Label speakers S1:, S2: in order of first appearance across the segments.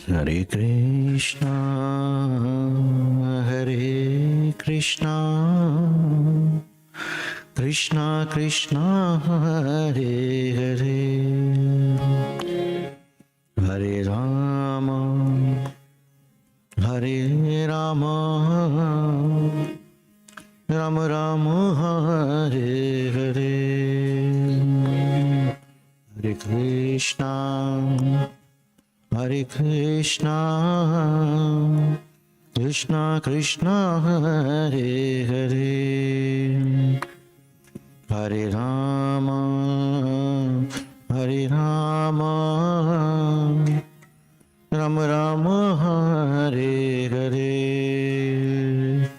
S1: Hare Krishna, Hare Krishna, Krishna Krishna, Hare Hare, Hare Rama, Hare Rama, Rama Rama, Hare Hare, Hare Krishna, Hare Krishna, Krishna Krishna, Hare Hare, Hare Rama, Hare Rama, Rama Rama, Hare Hare,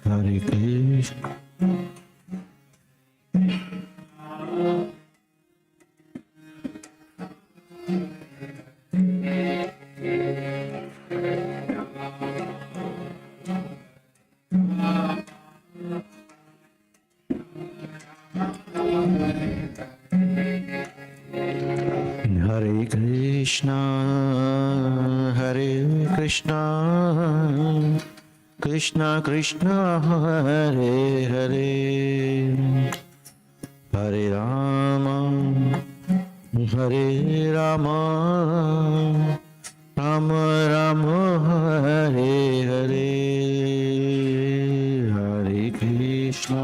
S1: Hare Krishna. Hare Krishna, Hare Krishna, Krishna Krishna, Hare Hare, Hare Rama, Hare Rama, Rama Rama, Hare Hare, Hare Krishna.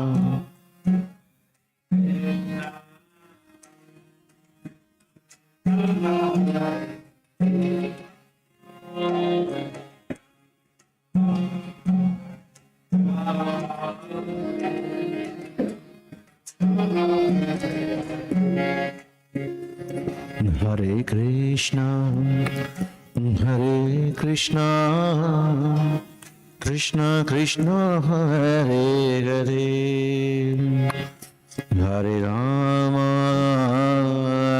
S1: Hare Krishna, Hare Krishna, Krishna Krishna, Hare Hare, Hare Rama,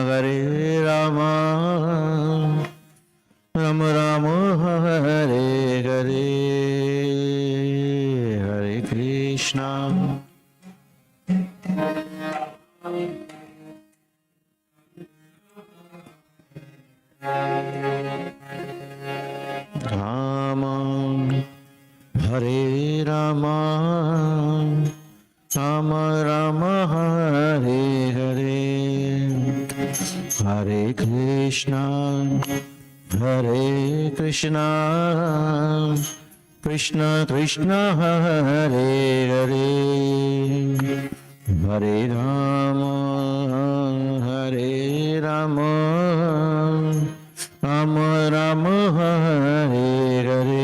S1: Hare Rama, Rama Rama, Hare Hare, Hare Krishna. Rama, Hare Rama, Rama Rama, Hare Hare, Hare Krishna, Hare Krishna, Krishna Krishna, Hare Hare, Hare Rama, Hare Rama, Rama Rama, Hare Hare.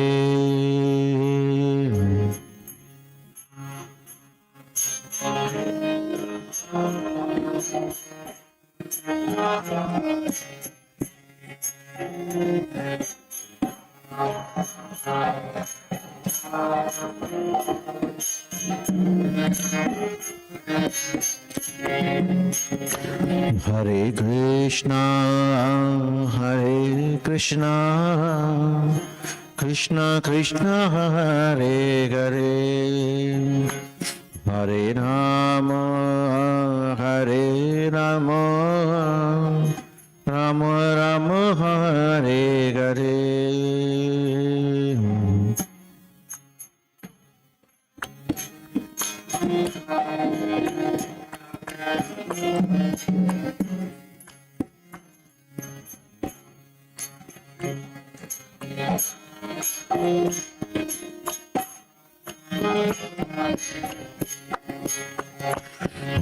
S1: Hare Krishna, Hare Krishna, Krishna Krishna, Hare Hare, Hare Rama, Hare Rama, Rama Rama, Hare Hare.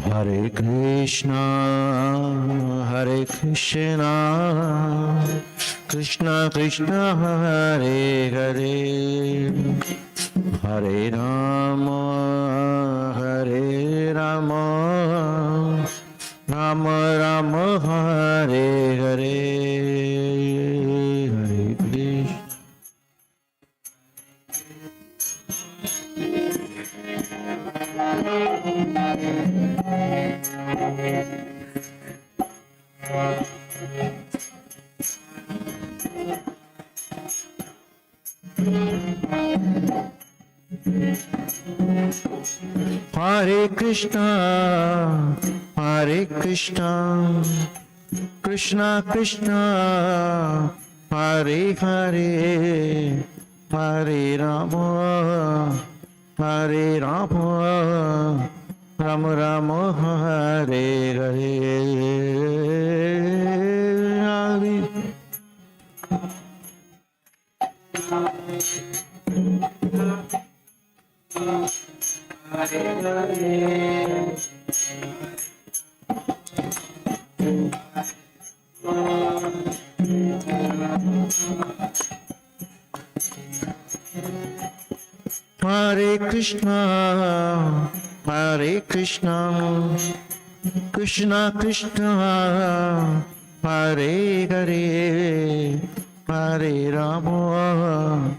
S1: Hare Krishna, Hare Krishna, Krishna Krishna, Hare Hare, Hare Rama, Hare Rama, Rama Rama, Hare Hare, Hare Krishna. Hare Krishna, Hare Krishna, Krishna Krishna, Hare Hare, Hare Rama, Hare Rama, Rama Rama, Hare Hare. Hare Krishna, Hare Krishna, Krishna Krishna, Hare Hare, Hare Rama,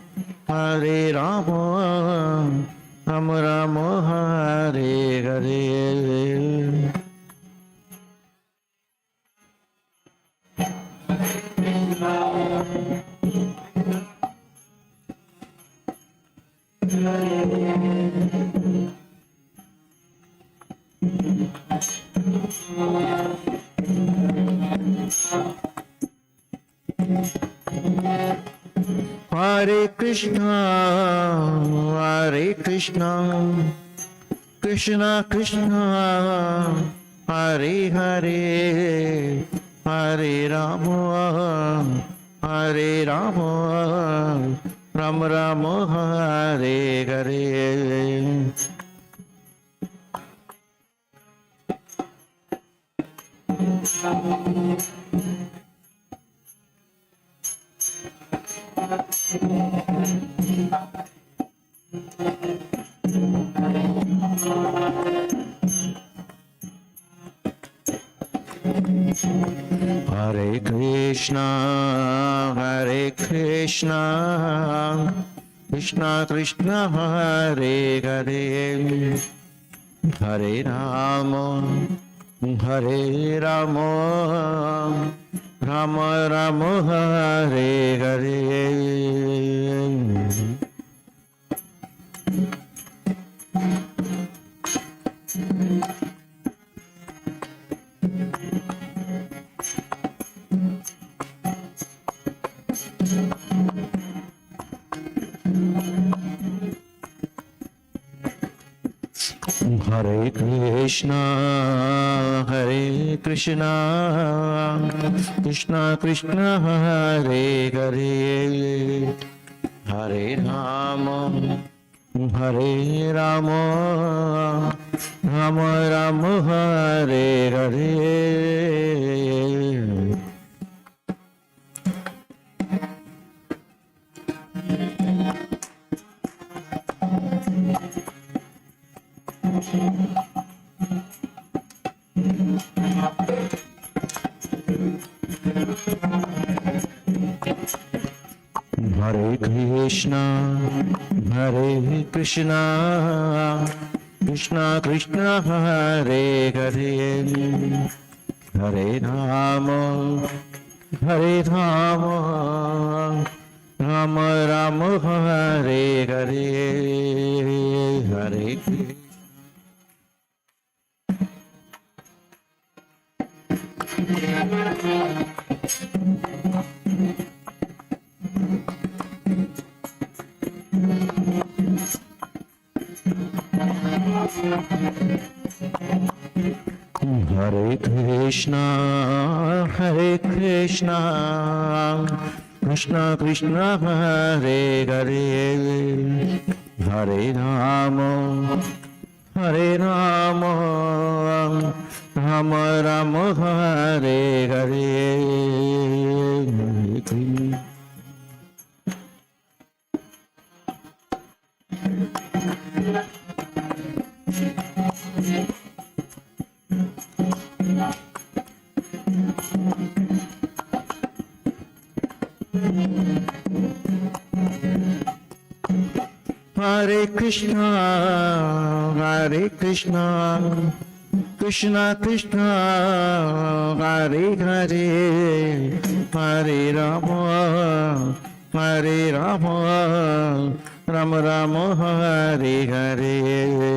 S1: Hare Rama, Rama Rama, Hare Hare. Hare Krishna, Hare Krishna, Krishna Krishna, Hare Hare, Hare Rama, Hare Rama, Rama Rama, Hare Hare. Hare Krishna, Hare Krishna, Krishna Krishna, Hare Hare, Hare Rama, Hare Rama, Rama Rama, Hare Hare. Hare Krishna, Hare Krishna, Krishna Krishna, Hare Hare, Hare Rama, Hare Rama, Rama Rama, Hare Hare. Hare Krishna, Hare Krishna, Krishna Krishna, Hare Hare, Hare Rama, Hare Rama, Rama Rama, Hare Hare, Hare Krishna. Hare Krishna, Hare Krishna, Krishna Krishna, Hare Hare, Hare Rama, Hare Rama, Rama Rama, Hare Hare, Hare Krishna. Hare Krishna, Hare Krishna, Krishna Krishna, Hare Hare, Hare Rama, Hare Rama, Rama Rama, Hare Hare.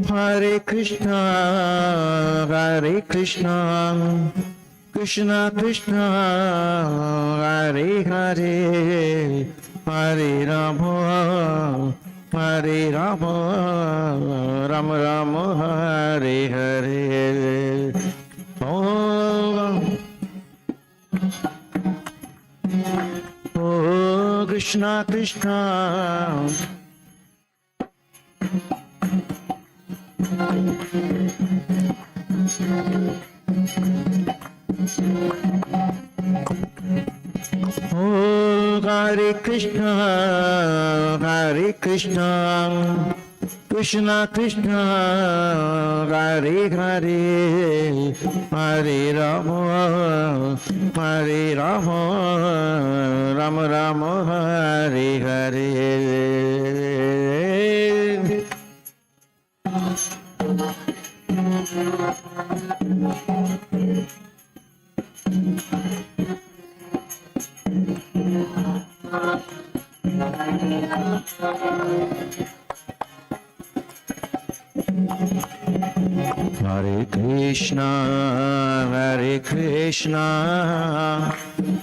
S1: Hare Krishna, Hare Krishna, Krishna Krishna, Hare Hare, Hare Rama, Hare Rama, Rama Rama, Hare Hare. Oh, oh Krishna Krishna. Oh, Hare Krishna, Hare Krishna, Krishna Krishna, Hare Hare, Hare Rama, Hare Rama, Rama Rama, Hare Hare. Hare Krishna, Hare Krishna,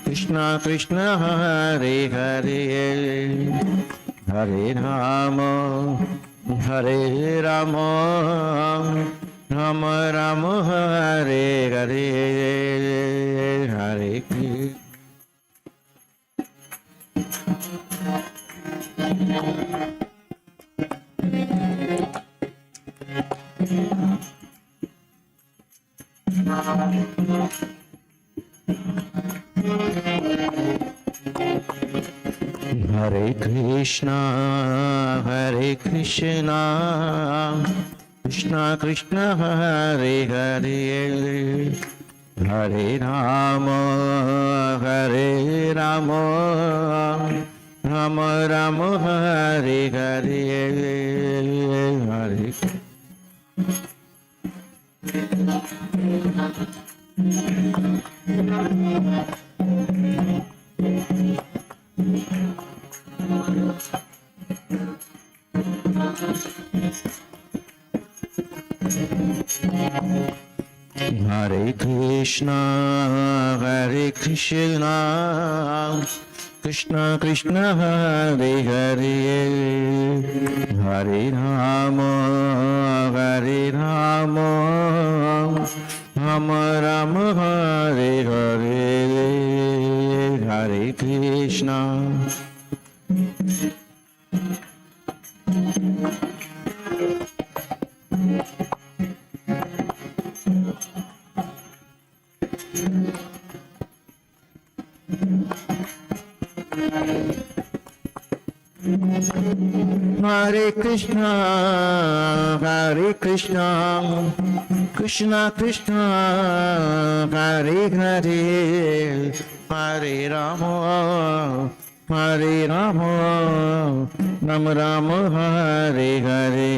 S1: Krishna Krishna, Hare Hare, Hare Rama, Hare Rama, Rama Rama, Hare Hare, Hare Krishna. Hare Krishna, Hare Krishna, Krishna Krishna, Hare Hare, Hare Rama, Hare Rama, Rama Rama, Hare Hare, Hare Hare Krishna, Hare Krishna, Krishna Krishna, Hare Hare, Hare Rama, Hare Rama, Rama Rama, Hare Hare, Hare Krishna. Hare Krishna, Hare Krishna, Krishna Krishna, Hare Hare, Hare Rama, Hare Rama, Rama Rama, Hare Hare.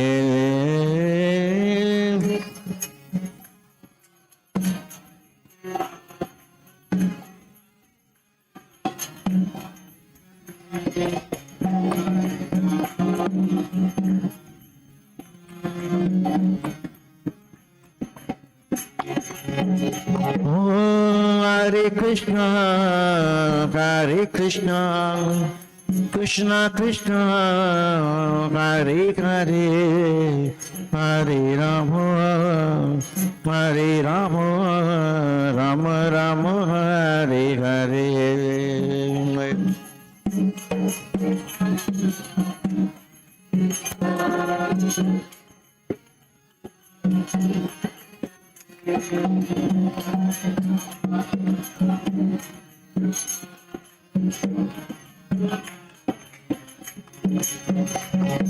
S1: Hare Krishna, Hare Krishna, Krishna Krishna, Hare Hare, Hare Rama, Hare Rama, Rama Rama, Hare Hare.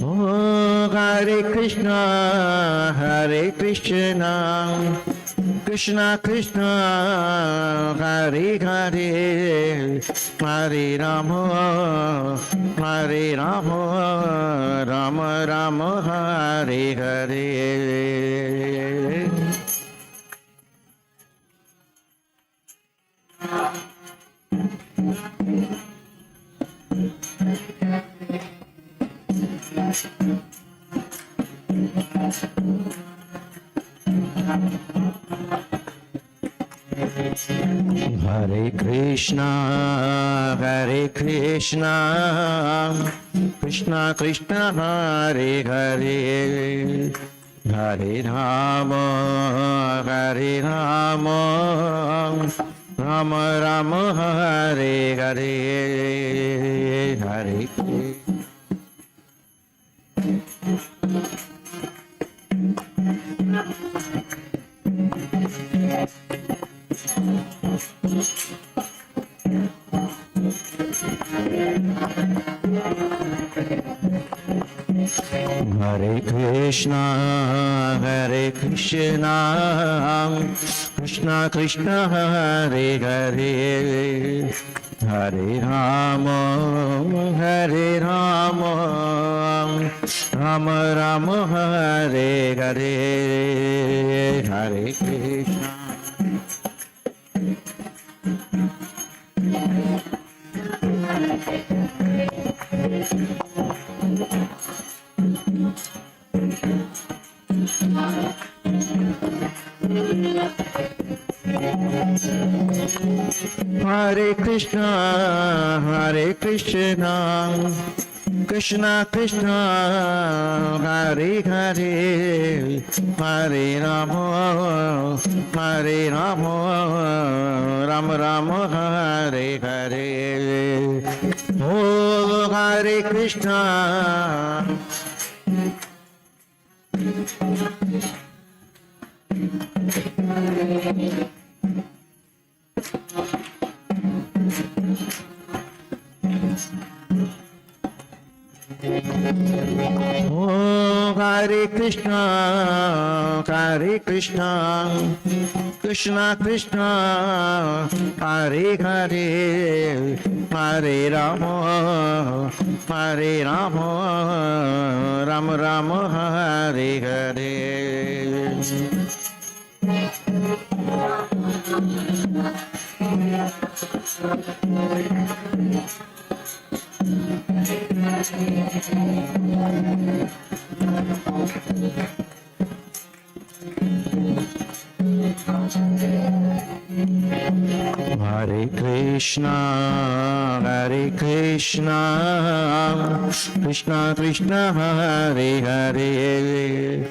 S1: Oh, Hare Krishna, Hare Krishna, Krishna Krishna, Hare Hare, Hare Rama, Hare Rama, Rama Rama, Hare Hare. Hare Krishna, Hare Krishna, Krishna Krishna, Hare Hare, Hare Rama, Hare Rama, Rama Rama, Hare Hare, Hare Krishna. Hare Krishna, Hare Krishna, Krishna Krishna, Hare Hare, Hare Rama, Hare Rama, Rama Rama, Hare Hare, Hare Krishna. Hare Krishna, Hare Krishna, Krishna Krishna, Hare Hare, Hare Rama, Hare Rama, Rama Rama, Hare Hare. Oh, Hare Krishna. Oh, Hare Krishna, Hare Krishna, Krishna Krishna, Hare Hare, Hare Rama, Hare Rama, Rama Rama, Hare Hare. Hare Krishna, Hare Krishna, Krishna Krishna, Hare Hare,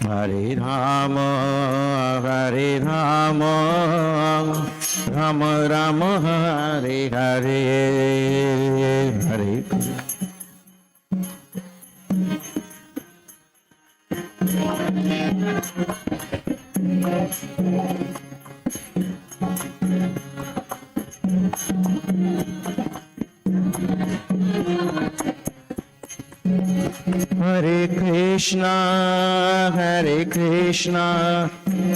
S1: Hare Rama, Hare Rama, Rama Rama, Hare Hare, Hare Krishna. Hare Krishna, Hare Krishna,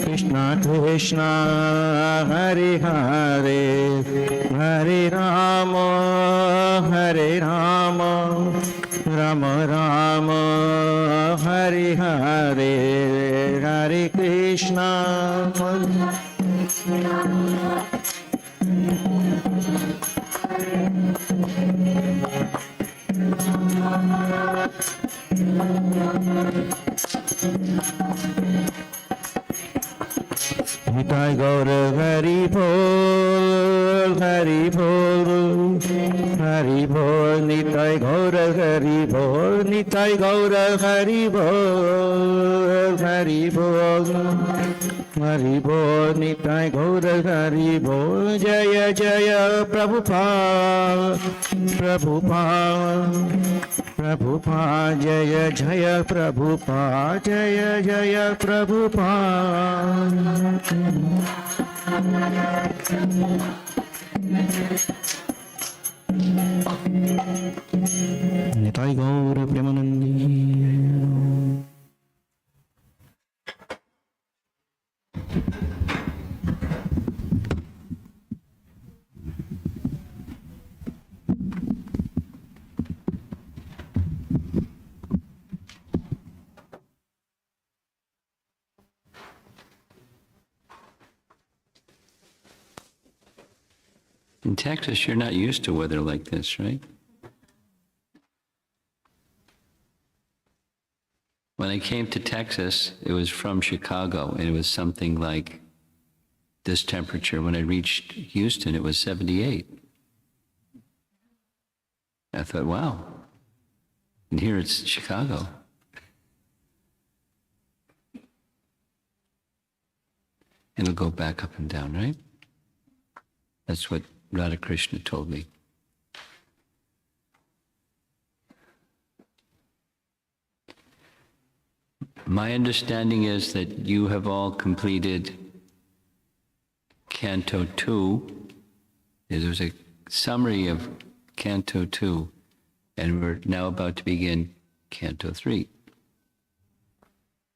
S1: Krishna Krishna, Hare Hare, Hare Rama, Hare Rama, Rama Rama, Hare Hare, Hare Krishna. Nitai Gaura Hari Bol, Hari Bol, Hari Bol, Nitai Gaura Hari Bol, Nitai Gaura Hari Bol, Hari Bol, Hari Bol, Nitai Gaura Hari Bol, Jaya Jaya Prabhupada, Prabhupada, Prabhupada, Jaya Jaya Prabhupada, Jaya Jaya Prabhupada. Nitai Gaura Premanandi.
S2: In Texas, you're not used to weather like this, right? when I came to Texas, it was from Chicago, and it was something like this temperature. When I reached Houston, it was 78. I thought, wow. And here it's Chicago. It'll go back up and down, right? That's what Hare Krishna told me. My understanding is that you have all completed Canto 2. There's a summary of Canto 2, and we're now about to begin Canto 3.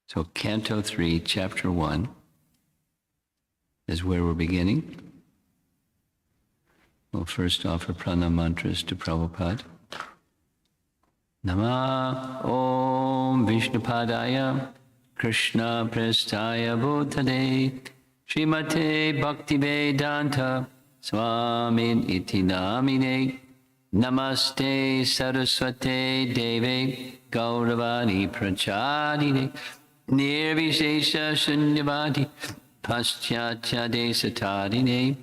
S2: So Canto 3, Chapter 1 is where we're beginning. We'll first offer pranam mantras to Prabhupada. Nama Om Vishnupadaya Krishna Prestaya Bhutale Srimate Bhaktivedanta Swami Iti Namine Namaste Saraswate Deve Gauravani Prachadine Nirvishesha Shunyavadi Paschatya Desatadine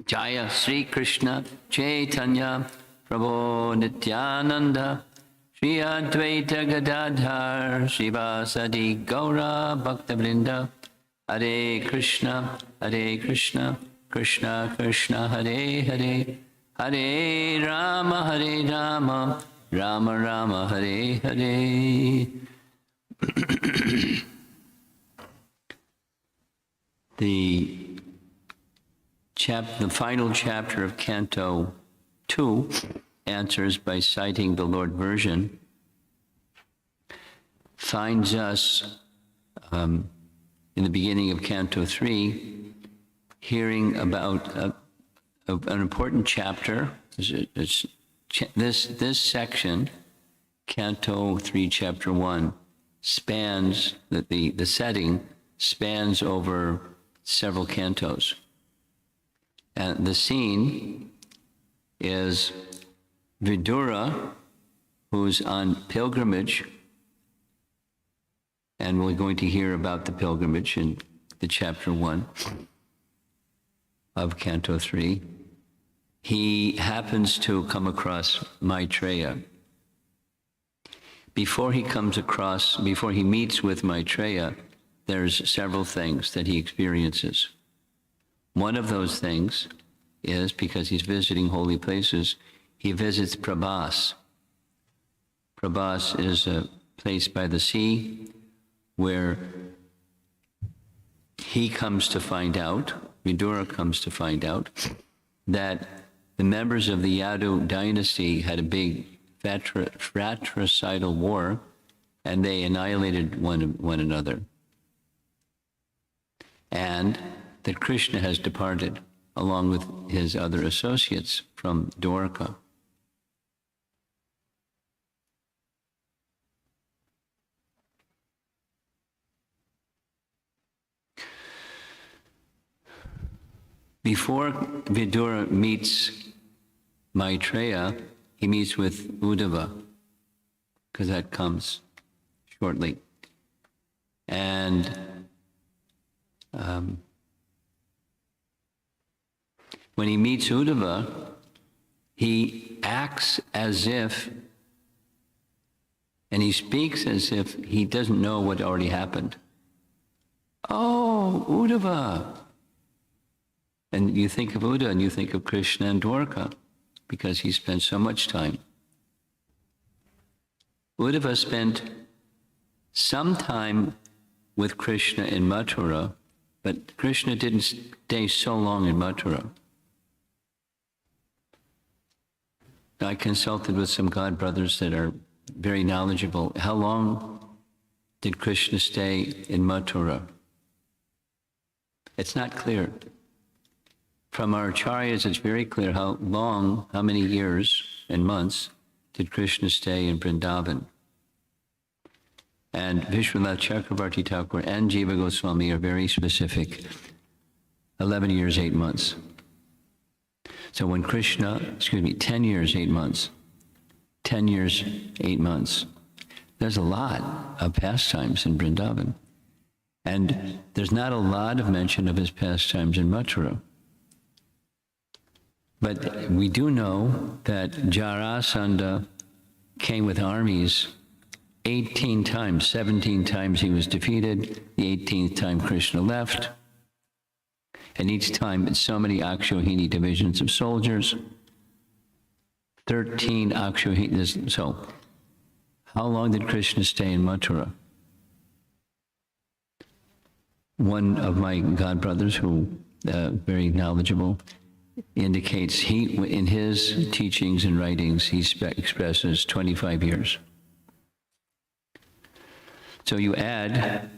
S2: Jaya Sri Krishna Chaitanya Prabhu Nityananda Shri Advaita Gadadhar Shivasadi Gaura Bhaktavrinda Hare Krishna Krishna Krishna Hare Hare Hare Rama Rama Rama Hare Hare. The final chapter of Canto 2 answers by citing the Lord version, finds us in the beginning of Canto 3 hearing about an important chapter. This section, Canto 3, Chapter 1, spans, the setting spans over several cantos. And the scene is Vidura, who's on pilgrimage, and we're going to hear about the pilgrimage in the Chapter 1 of Canto 3. He happens to come across Maitreya. Before he meets with Maitreya, there's several things that he experiences. One of those things is, because he's visiting holy places, he visits Prabhas. Prabhas is a place by the sea where he comes to find out, Vidura comes to find out, that the members of the Yadu dynasty had a big fratricidal war, and they annihilated one another. And that Krishna has departed along with his other associates from Dwarka. Before Vidura meets Maitreya, he meets with Uddhava, because that comes shortly. And when he meets Uddhava, he acts as if, and he speaks as if he doesn't know what already happened. Oh, Uddhava. And you think of Uddhava and you think of Krishna and Dwarka, because he spent so much time. Uddhava spent some time with Krishna in Mathura, but Krishna didn't stay so long in Mathura. I consulted with some god brothers that are very knowledgeable. How long did Krishna stay in Mathura? It's not clear. From our acharyas, it's very clear how many years and months did Krishna stay in Vrindavan. And Vishwanath Chakravarti Thakur and Jiva Goswami are very specific. 11 years, 8 months. So when 10 years, 8 months. 10 years, 8 months. There's a lot of pastimes in Vrindavan. And there's not a lot of mention of his pastimes in Mathura. But we do know that Jarasandha came with armies 18 times. 17 times he was defeated. The 18th time Krishna left. And each time it's so many Akshohini divisions of soldiers. 13 Akshohini. So how long did Krishna stay in Mathura? One of my godbrothers, who very knowledgeable, indicates he, in his teachings and writings, he expresses 25 years. So you add,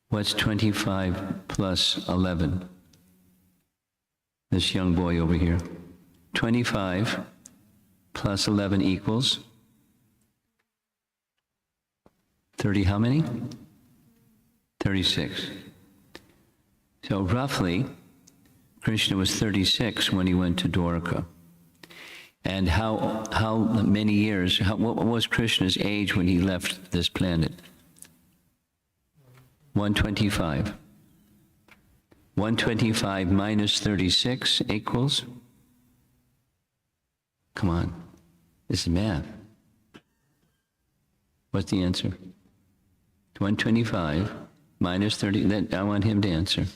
S2: what's 25 plus 11? This young boy over here. 25 plus 11 equals 30, how many? 36. So roughly, Krishna was 36 when he went to Dwarka. And how many years, what was Krishna's age when he left this planet? 125. 125 minus 36 equals? Come on, this is math. What's the answer? 125 minus 30, then I want him to answer.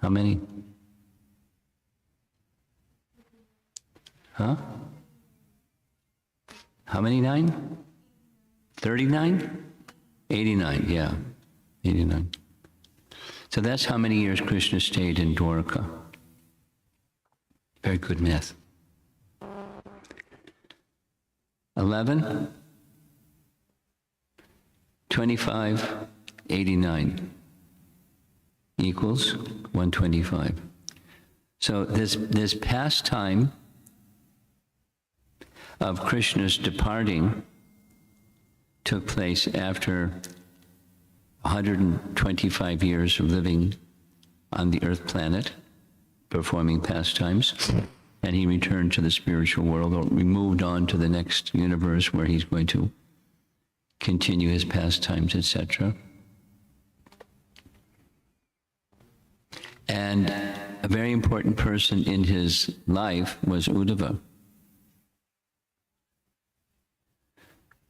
S2: How many? Huh? How many 9? 39? 89, yeah, 89. So that's how many years Krishna stayed in Dwarka. Very good math. 11, 25, 89 equals 125. So this pastime of Krishna's departing took place after 125 years of living on the earth planet, performing pastimes, and he returned to the spiritual world, or we moved on to the next universe where he's going to continue his pastimes, etc. And a very important person in his life was Uddhava.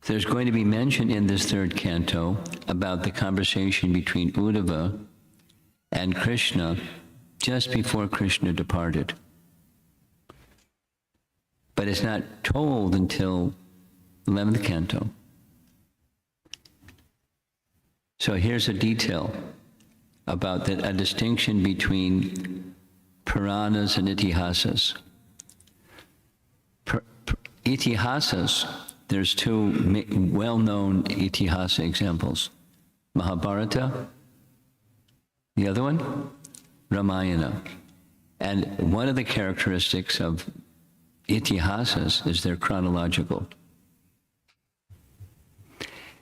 S2: There's going to be mention in this third canto about the conversation between Uddhava and Krishna just before Krishna departed. But it's not told until 11th canto. So here's a detail about a distinction between Puranas and Itihasas. Itihasas, there's two well-known Itihasa examples. Mahabharata, the other one, Ramayana. And one of the characteristics of Itihasas is they're chronological.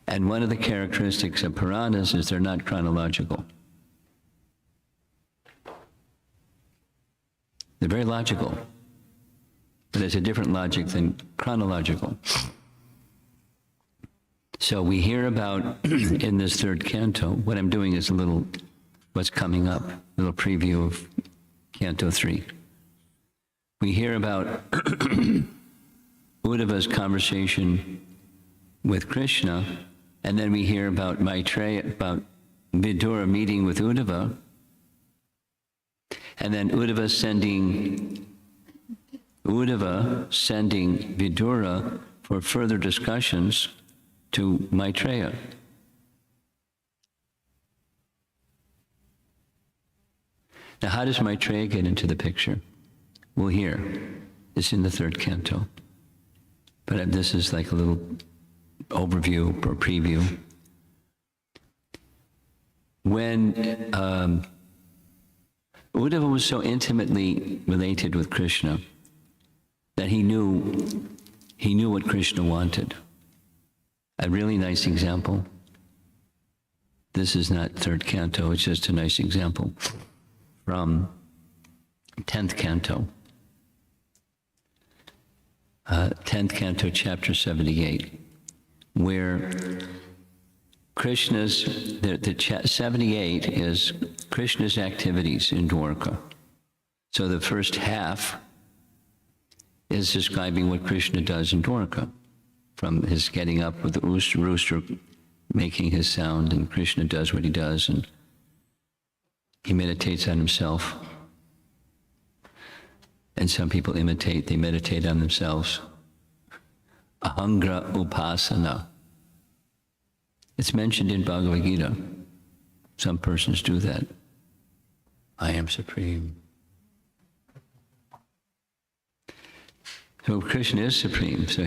S2: And one of the characteristics of Puranas is they're not chronological. They're very logical, but it's a different logic than chronological. So we hear about, in this third canto, what I'm doing is a little, what's coming up, a little preview of Canto 3. We hear about Uddhava's conversation with Krishna, and then we hear about Maitreya, about Vidura meeting with Uddhava, and then Uddhava sending Vidura for further discussions to Maitreya. Now, how does Maitreya get into the picture? We'll hear. It's in the third canto. But this is like a little overview or preview. When Uddhava was so intimately related with Krishna that he knew what Krishna wanted. A really nice example. This is not third canto, it's just a nice example from 10th canto. 10th canto, chapter 78, where Krishna's, 78 is Krishna's activities in Dwarka. So the first half is describing what Krishna does in Dwarka, from his getting up with the rooster making his sound, and Krishna does what he does, and he meditates on himself. And some people imitate, they meditate on themselves. Ahangra upasana. It's mentioned in Bhagavad Gita. Some persons do that. I am supreme. So Krishna is supreme. So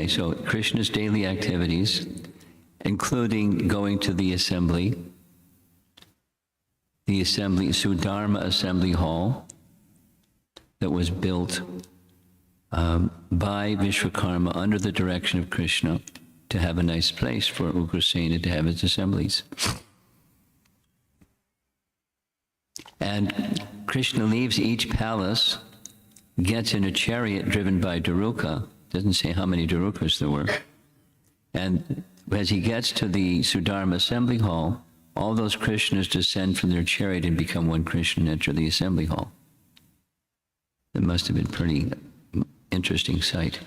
S2: so Krishna's daily activities, including going to the assembly, Sudharma Assembly Hall, that was built by Vishwakarma under the direction of Krishna to have a nice place for Ugrasena to have his assemblies. And Krishna leaves each palace, gets in a chariot driven by Daruka, doesn't say how many Darukas there were, and as he gets to the Sudharma Assembly Hall, all those Krishnas descend from their chariot and become one Krishna and enter the assembly hall. It must have been a pretty interesting sight.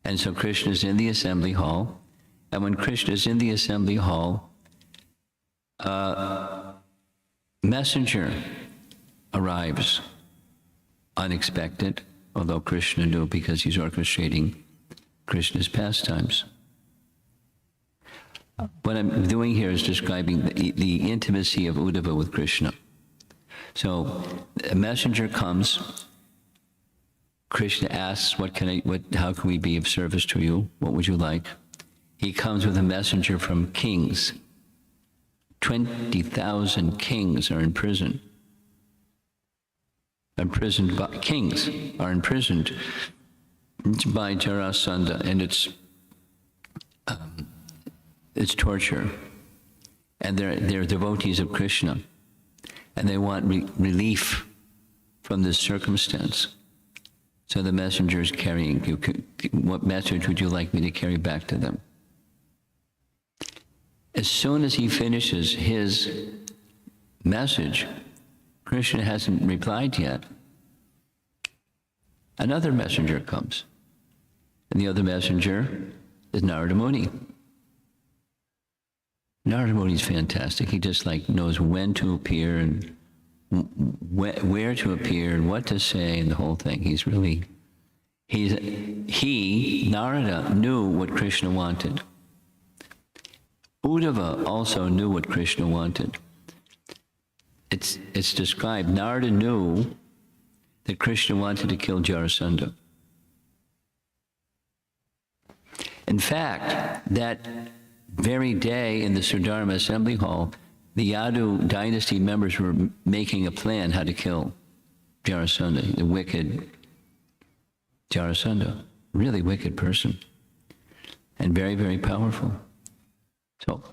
S2: And so Krishna's in the assembly hall, and when Krishna's in the assembly hall, a messenger arrives, unexpected, although Krishna knew because he's orchestrating Krishna's pastimes. What I'm doing here is describing the intimacy of Uddhava with Krishna. So a messenger comes. Krishna asks, how can we be of service to you? What would you like? He comes with a messenger from kings. 20,000 kings are in prison. Kings are imprisoned by Jarasandha, and it's torture. And they're devotees of Krishna, and they want relief from this circumstance. So the messenger is carrying you. What message would you like me to carry back to them? As soon as he finishes his message, Krishna hasn't replied yet. Another messenger comes. And the other messenger is Narada Muni. Narada Muni is fantastic. He just knows when to appear and where to appear and what to say and the whole thing. Narada knew what Krishna wanted. Uddhava also knew what Krishna wanted. It's described, Narada knew that Krishna wanted to kill Jarasandha. In fact, that very day in the Sudharma Assembly Hall, the Yadu dynasty members were making a plan how to kill Jarasandha, the wicked Jarasandha, really wicked person, and very, very powerful. So,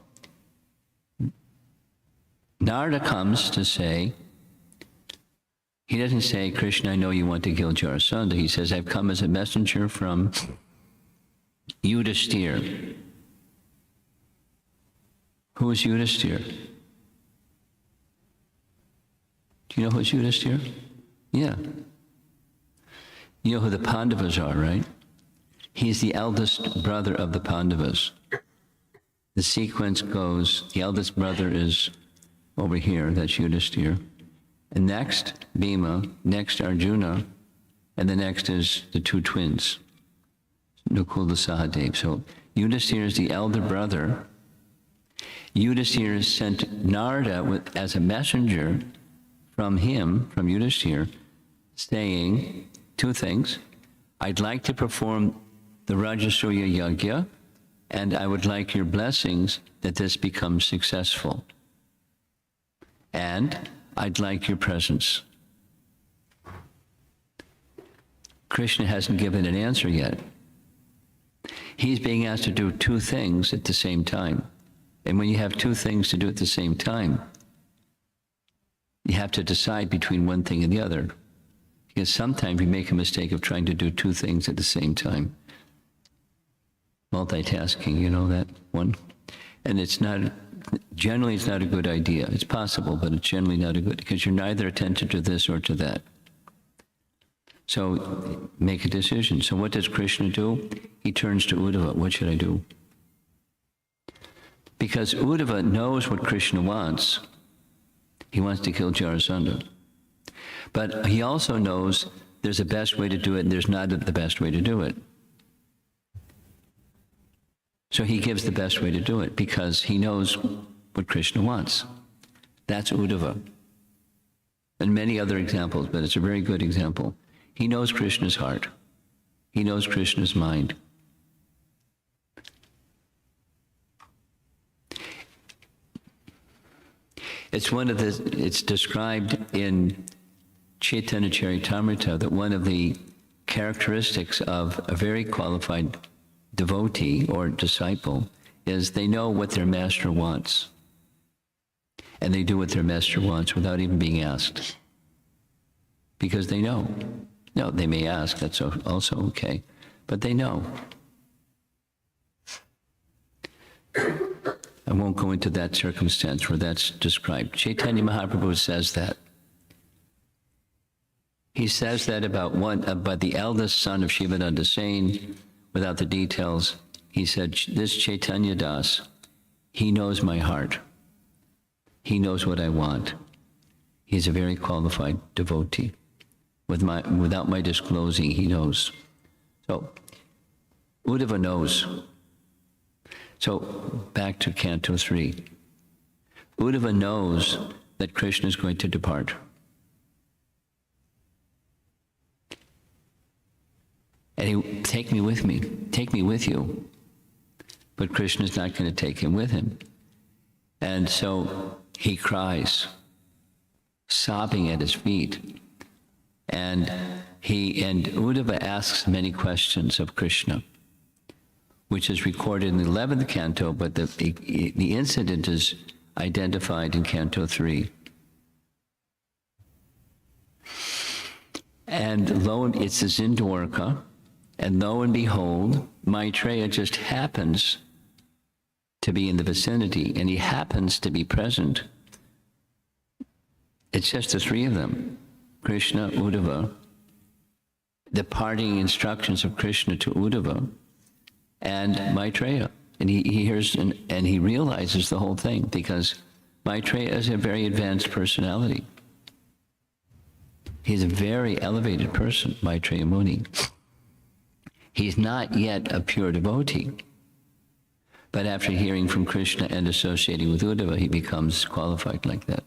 S2: Narada comes to say, he doesn't say, Krishna, I know you want to kill Jarasandha. He says, I've come as a messenger from Yudhisthira. Who is Yudhisthira? Do you know who's Yudhisthira? Yeah. You know who the Pandavas are, right? He's the eldest brother of the Pandavas. The sequence goes, the eldest brother is over here, that's Yudhisthira. And next, Bhima, next Arjuna, and the next is the two twins, Nakula Sahadev. So Yudhisthira is the elder brother. Yudhisthira sent Narada as a messenger from him, from Yudhisthira, saying two things. I'd like to perform the Rajasuya Yajna, and I would like your blessings that this becomes successful. And I'd like your presence. Krishna hasn't given an answer yet. He's being asked to do two things at the same time. And when you have two things to do at the same time, you have to decide between one thing and the other. Because sometimes we make a mistake of trying to do two things at the same time. multitasking, you know that one? And generally it's not a good idea. It's possible, but it's generally not a good, because you're neither attentive to this or to that. So make a decision. So what does Krishna do? He turns to Uddhava. What should I do? Because Uddhava knows what Krishna wants. He wants to kill Jarasandha. But he also knows there's a best way to do it and there's not the best way to do it. So he gives the best way to do it because he knows what Krishna wants. That's Uddhava. And many other examples, but it's a very good example. He knows Krishna's heart. He knows Krishna's mind. It's described in Chaitanya Charitamrita that one of the characteristics of a very qualified devotee or disciple is they know what their master wants. And they do what their master wants without even being asked. Because they know. No, they may ask, that's also okay. But they know. I won't go into that circumstance where that's described. Chaitanya Mahaprabhu says that. He says that about the eldest son of Shivananda Sain, without the details. He said, this Chaitanya Das, he knows my heart. He knows what I want. He's a very qualified devotee. Without my disclosing, he knows. So, Uddhava knows. So, back to Canto 3. Uddhava knows that Krishna is going to depart. And he, take me with you. But Krishna is not going to take him with him. And so he cries, sobbing at his feet. And Uddhava asks many questions of Krishna, which is recorded in the 11th canto, but the incident is identified in Canto 3. And it says in Dwarka, and lo and behold, Maitreya just happens to be in the vicinity, and he happens to be present. It's just the three of them, Krishna, Uddhava, the parting instructions of Krishna to Uddhava, and Maitreya. And he hears and he realizes the whole thing, because Maitreya is a very advanced personality. He's a very elevated person, Maitreya Muni. He's not yet a pure devotee. But after hearing from Krishna and associating with Uddhava, he becomes qualified like that.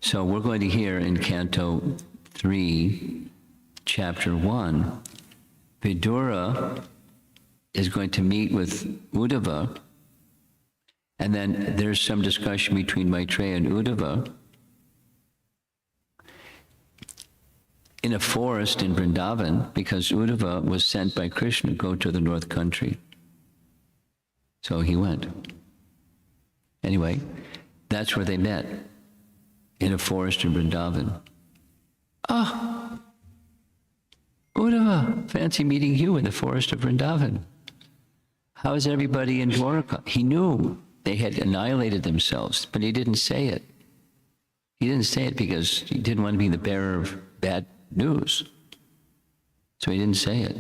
S2: So we're going to hear in Canto 3, Chapter 1, Vidura is going to meet with Uddhava, and then there's some discussion between Maitreya and Uddhava in a forest in Vrindavan, because Uddhava was sent by Krishna to go to the North Country. So he went. Anyway, that's where they met, in a forest in Vrindavan. Uddhava, fancy meeting you in the forest of Vrindavan. How is everybody in Dwarka? He knew they had annihilated themselves, but he didn't say it. He didn't say it because he didn't want to be the bearer of bad news. So he didn't say it.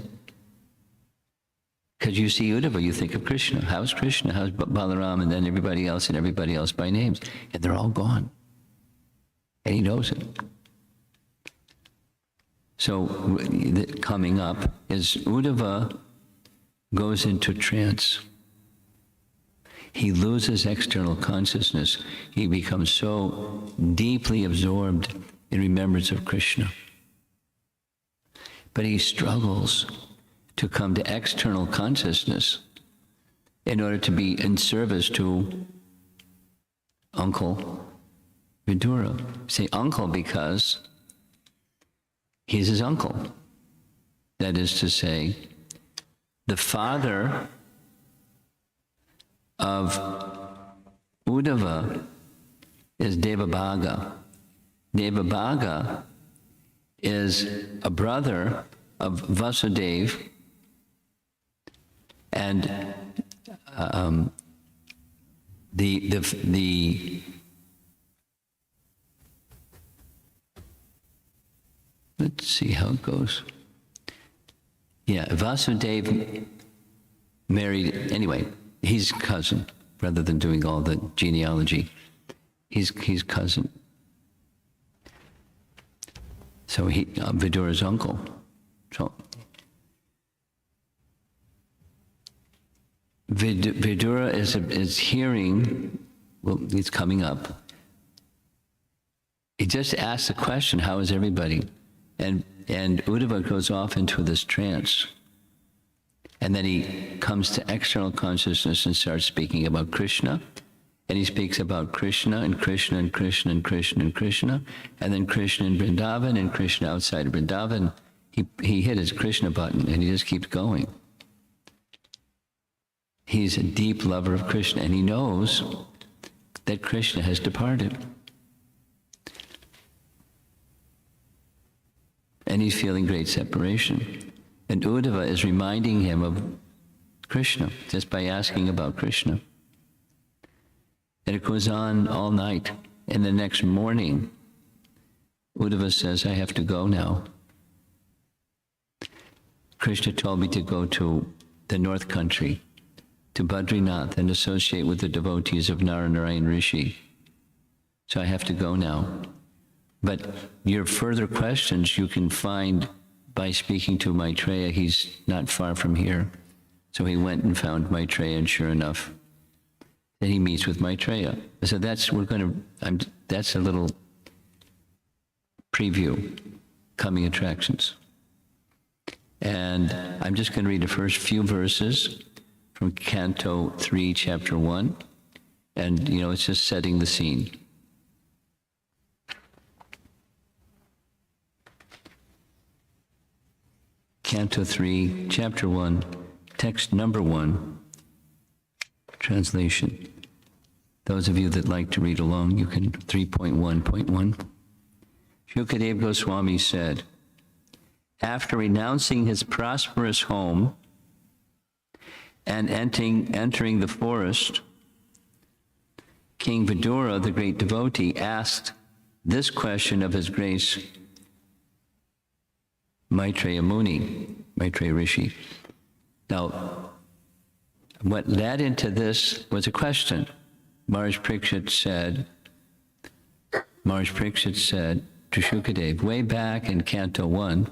S2: Because you see Uddhava, you think of Krishna. How's Krishna? How's Balaram? And then everybody else by names. And they're all gone. And he knows it. So coming up is Uddhava goes into trance. He loses external consciousness. He becomes so deeply absorbed in remembrance of Krishna. But he struggles to come to external consciousness in order to be in service to Uncle Vidura. Say uncle because he's his uncle. That is to say, the father of Uddhava is Devabhaga. Devabhaga is a brother of Vasudeva And the let's see how it goes. Yeah, Vasudeva married, anyway, he's cousin, rather than doing all the genealogy. He's cousin. So Vidura's uncle. So Vidura is hearing, well, it's coming up. He just asks the question, how is everybody? And Uddhava goes off into this trance. And then he comes to external consciousness and starts speaking about Krishna. And he speaks about Krishna and Krishna and Krishna and Krishna and Krishna. And then Krishna in Vrindavan and Krishna outside of Vrindavan. He hit his Krishna button and he just keeps going. He's a deep lover of Krishna and he knows that Krishna has departed. And he's feeling great separation. And Uddhava is reminding him of Krishna just by asking about Krishna. And it goes on all night. And the next morning, Uddhava says, I have to go now. Krishna told me to go to the North Country, to Badrinath, and associate with the devotees of Narayana Rishi. So I have to go now. But your further questions you can find by speaking to Maitreya. He's not far from here. So he went and found Maitreya, and sure enough, then he meets with Maitreya. So that's a little preview, coming attractions. And I'm just going to read the first few verses from Canto 3, Chapter 1. And, it's just setting the scene. Canto 3, Chapter 1, text number 1, translation. Those of you that like to read along, you can 3.1.1. Shukadeva Goswami said, after renouncing his prosperous home and entering the forest, King Vidura, the great devotee, asked this question of His Grace Maitreya Muni, Maitreya Rishi. Now, what led into this was a question. Maharaj Parikshit said to Shukadeva, way back in Canto 1,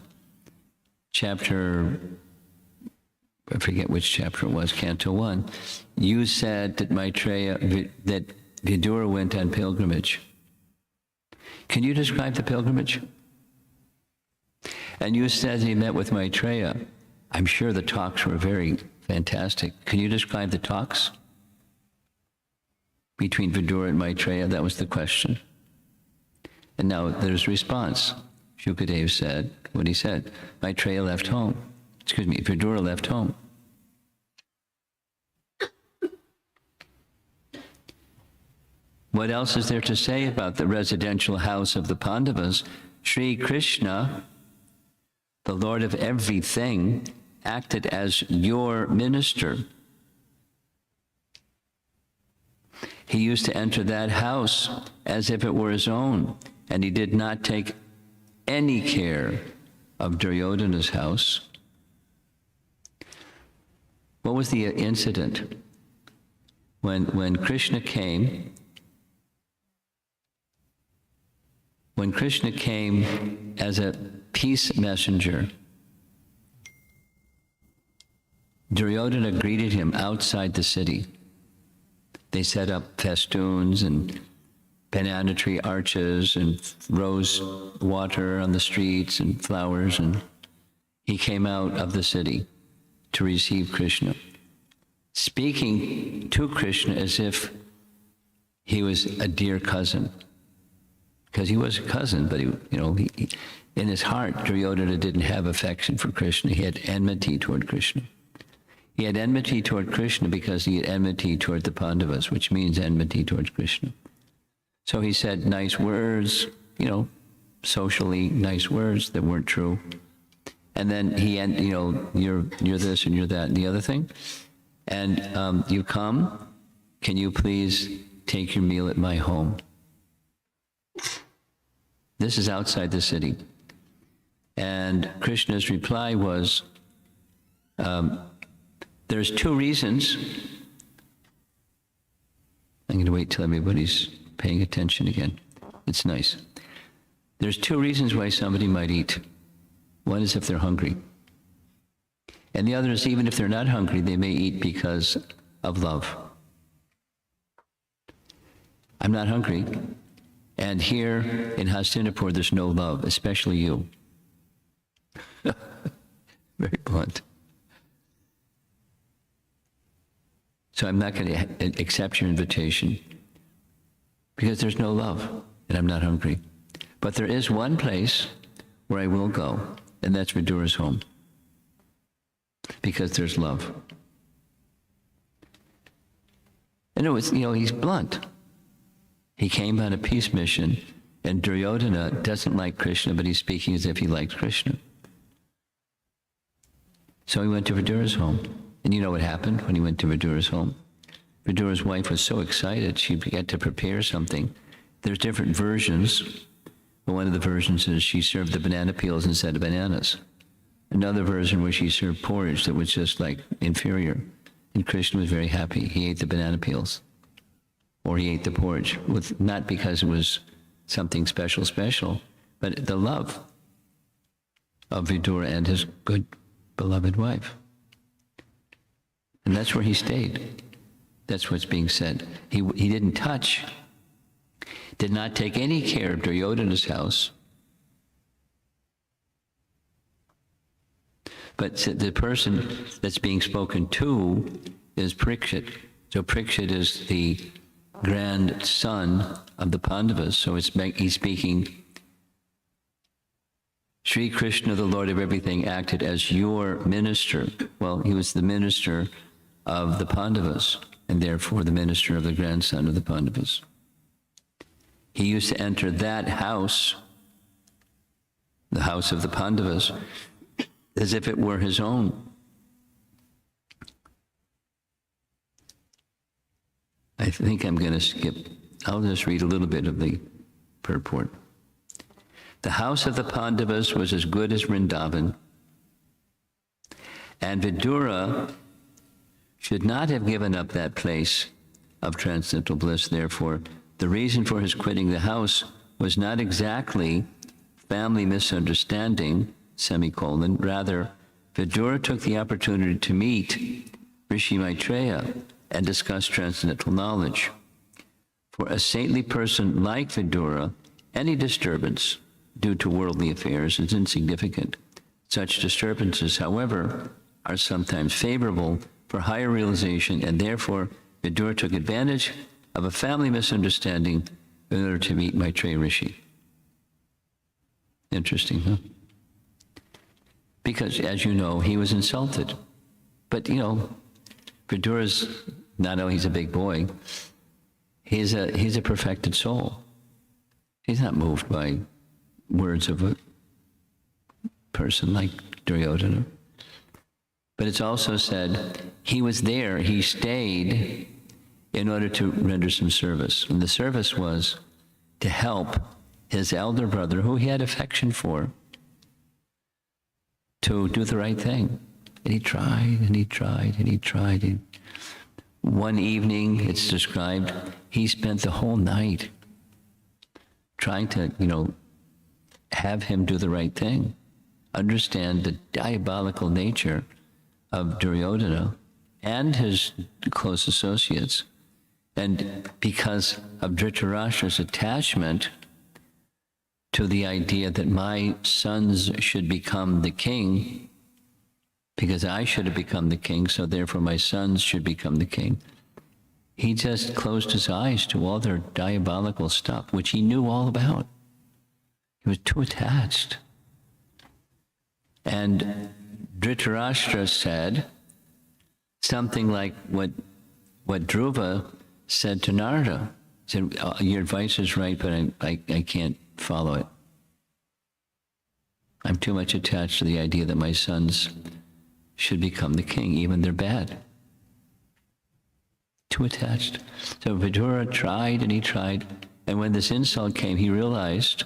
S2: chapter, I forget which chapter it was, Canto 1, you said that that Vidura went on pilgrimage. Can you describe the pilgrimage? And you said he met with Maitreya. I'm sure the talks were very fantastic. Can you describe the talks between Vidura and Maitreya? That was the question. And now there's response. Shukadeva said what he said. Vidura left home. What else is there to say about the residential house of the Pandavas? Sri Krishna, the Lord of everything, acted as your minister. He used to enter that house as if it were his own, and he did not take any care of Duryodhana's house. What was the incident? When Krishna came, as a peace messenger, Duryodhana greeted him outside the city. They set up festoons and banana tree arches and rose water on the streets and flowers, and he came out of the city to receive Krishna, speaking to Krishna as if he was a dear cousin, because he was a cousin, but he, in his heart, Duryodhana didn't have affection for Krishna. He had enmity toward Krishna. He had enmity toward Krishna because he had enmity toward the Pandavas, which means enmity towards Krishna. So he said nice words, socially nice words that weren't true. And then he, you're this and you're that and the other thing. And you come, can you please take your meal at my home? This is outside the city. And Krishna's reply was, there's two reasons. I'm going to wait till everybody's paying attention again. It's nice. There's two reasons why somebody might eat. One is if they're hungry. And the other is even if they're not hungry, they may eat because of love. I'm not hungry. And here in Hastinapur, there's no love, especially you. Very blunt. So I'm not going to accept your invitation because there's no love and I'm not hungry. But there is one place where I will go, and that's Vidura's home, because there's love. And it was, he's blunt. He came on a peace mission, and Duryodhana doesn't like Krishna, but he's speaking as if he likes Krishna. So he went to Vidura's home. And you know what happened when he went to Vidura's home? Vidura's wife was so excited, she had to prepare something. There's different versions, but one of the versions is she served the banana peels instead of bananas. Another version where she served porridge that was just like inferior. And Krishna was very happy. He ate the banana peels. Or he ate the porridge, not because it was something special, but the love of Vidura and his good, beloved wife. And that's where he stayed. That's what's being said. He didn't touch, did not take any care of Duryodhana's house. But the person that's being spoken to is Parikshit. So Parikshit is the grandson of the Pandavas. So he's speaking, Sri Krishna, the Lord of everything, acted as your minister. Well, he was the minister of the Pandavas, and therefore the minister of the grandson of the Pandavas. He used to enter that house, the house of the Pandavas, as if it were his own. I think I'm going to skip. I'll just read a little bit of the purport. The house of the Pandavas was as good as Vrindavan, and Vidura should not have given up that place of transcendental bliss. Therefore, the reason for his quitting the house was not exactly family misunderstanding, rather, Vidura took the opportunity to meet Rishi Maitreya and discuss transcendental knowledge. For a saintly person like Vidura, any disturbance due to worldly affairs is insignificant. Such disturbances, however, are sometimes favorable for higher realization, and therefore Vidura took advantage of a family misunderstanding in order to meet Maitreya Rishi. Interesting, huh? Because, as you know, he was insulted. But, Vidura's, not only he's a big boy, he's a perfected soul. He's not moved by words of a person like Duryodhana. But it's also said he was there, he stayed in order to render some service. And the service was to help his elder brother, who he had affection for, to do the right thing. And he tried, and he tried, and he tried. And one evening, it's described, he spent the whole night trying to, have him do the right thing, understand the diabolical nature of Duryodhana and his close associates. And because of Dhritarashtra's attachment to the idea that my sons should become the king, because I should have become the king, so therefore my sons should become the king, he just closed his eyes to all their diabolical stuff, which he knew all about. He was too attached. And Dhritarashtra said something like what Dhruva said to Narada. He said, your advice is right, but I can't follow it. I'm too much attached to the idea that my sons should become the king, even they're bad. too attached. So Vidura tried and he tried, and when this insult came, he realized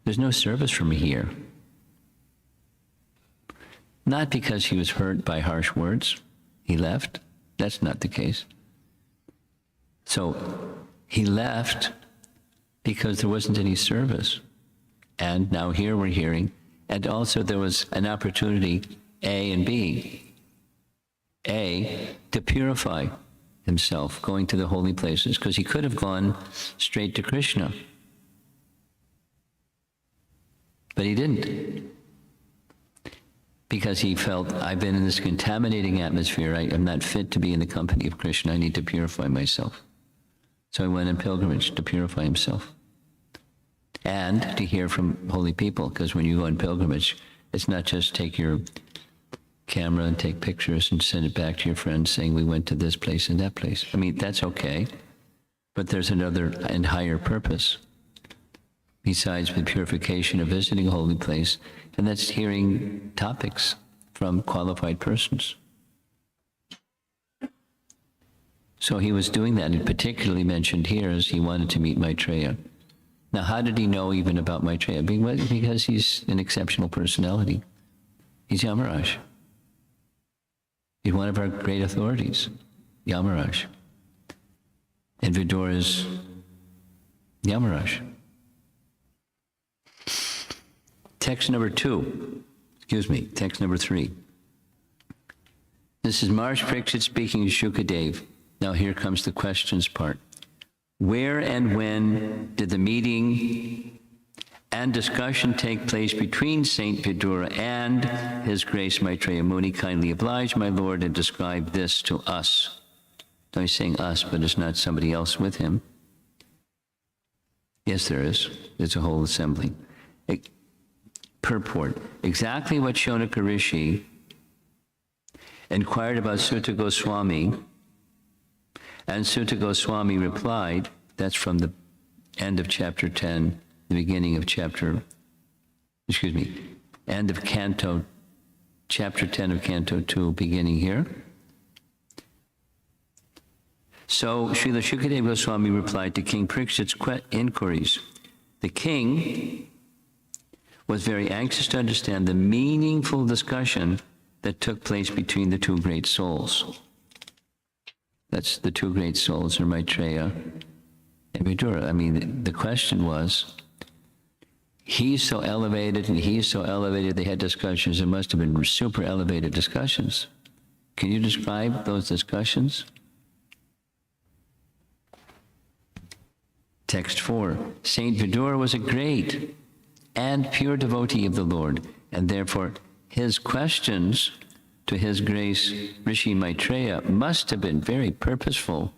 S2: there's no service for me here. Not because he was hurt by harsh words, he left. That's not the case. So he left because there wasn't any service. And now here we're hearing, and also there was an opportunity, A and B. A, to purify himself, going to the holy places, because he could have gone straight to Krishna. But he didn't. Because he felt, I've been in this contaminating atmosphere, I'm not fit to be in the company of Krishna, I need to purify myself. So he went in pilgrimage to purify himself. And to hear from holy people, because when you go on pilgrimage, it's not just take your camera and take pictures and send it back to your friends saying we went to this place and that place. I mean, that's okay, but there's another and higher purpose besides the purification of visiting a holy place, and that's hearing topics from qualified persons. So he was doing that, and particularly mentioned here is he wanted to meet Maitreya. Now, how did he know even about Maitreya? Because he's an exceptional personality. He's Yamaraj. He's one of our great authorities, Yamaraj. And Vidura is Yamaraj. Text number 3. This is Maharaj Parikshit speaking to Shukadev. Now here comes the questions part. Where and when did the meeting and discussion take place between Saint Vidura and His Grace Maitreya Muni? Kindly oblige, my Lord, and describe this to us. Now he's saying us, but it's not somebody else with him. Yes, there is. There's a whole assembly. Purport. Exactly what Shonaka Rishi inquired about Sutta Goswami, and Sutta Goswami replied, that's from the end of chapter 10, the beginning of end of canto, chapter 10 of canto 2, beginning here. So Srila Shukadeva Goswami replied to King Parikshit's inquiries. The king was very anxious to understand the meaningful discussion that took place between the two great souls. That's the two great souls are Maitreya and Vidura. I mean, the question was, he's so elevated and he's so elevated, they had discussions. It must have been super elevated discussions. Can you describe those discussions? Text 4. Saint Vidura was a great and pure devotee of the Lord, and therefore his questions to His Grace Rishi Maitreya must have been very purposeful,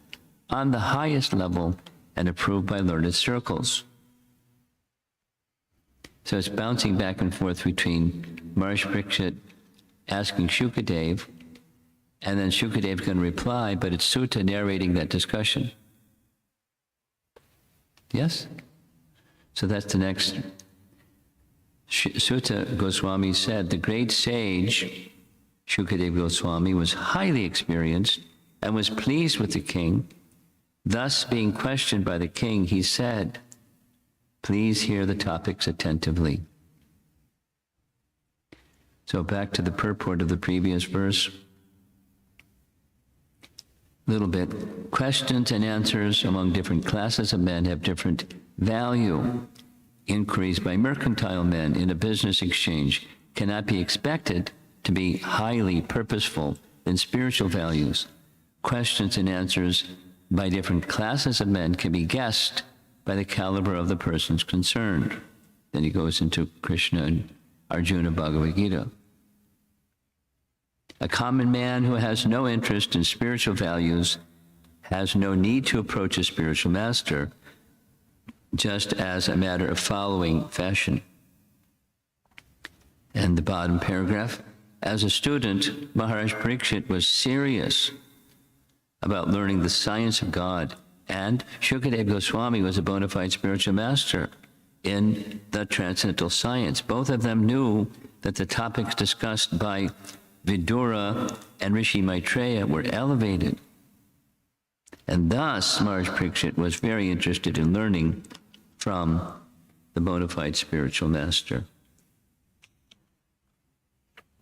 S2: on the highest level, and approved by learned circles. So it's bouncing back and forth between Maharaj Parikshit asking Shukadev, and then Shukadev can reply, but it's Sutta narrating that discussion. Yes? So that's the next. Sutta Goswami said, the great sage Shukadeva Goswami was highly experienced and was pleased with the king. Thus, being questioned by the king, he said, please hear the topics attentively. So back to the purport of the previous verse. A little bit. Questions and answers among different classes of men have different value. Inquiries by mercantile men in a business exchange cannot be expected to be highly purposeful in spiritual values. Questions and answers by different classes of men can be guessed by the caliber of the persons concerned. Then he goes into Krishna and Arjuna Bhagavad Gita. A common man who has no interest in spiritual values has no need to approach a spiritual master, just as a matter of following fashion. And the bottom paragraph, as a student, Maharaj Parikshit was serious about learning the science of God, and Shukadeva Goswami was a bona fide spiritual master in the transcendental science. Both of them knew that the topics discussed by Vidura and Rishi Maitreya were elevated. And thus, Maharaj Parikshit was very interested in learning from the bona fide spiritual master.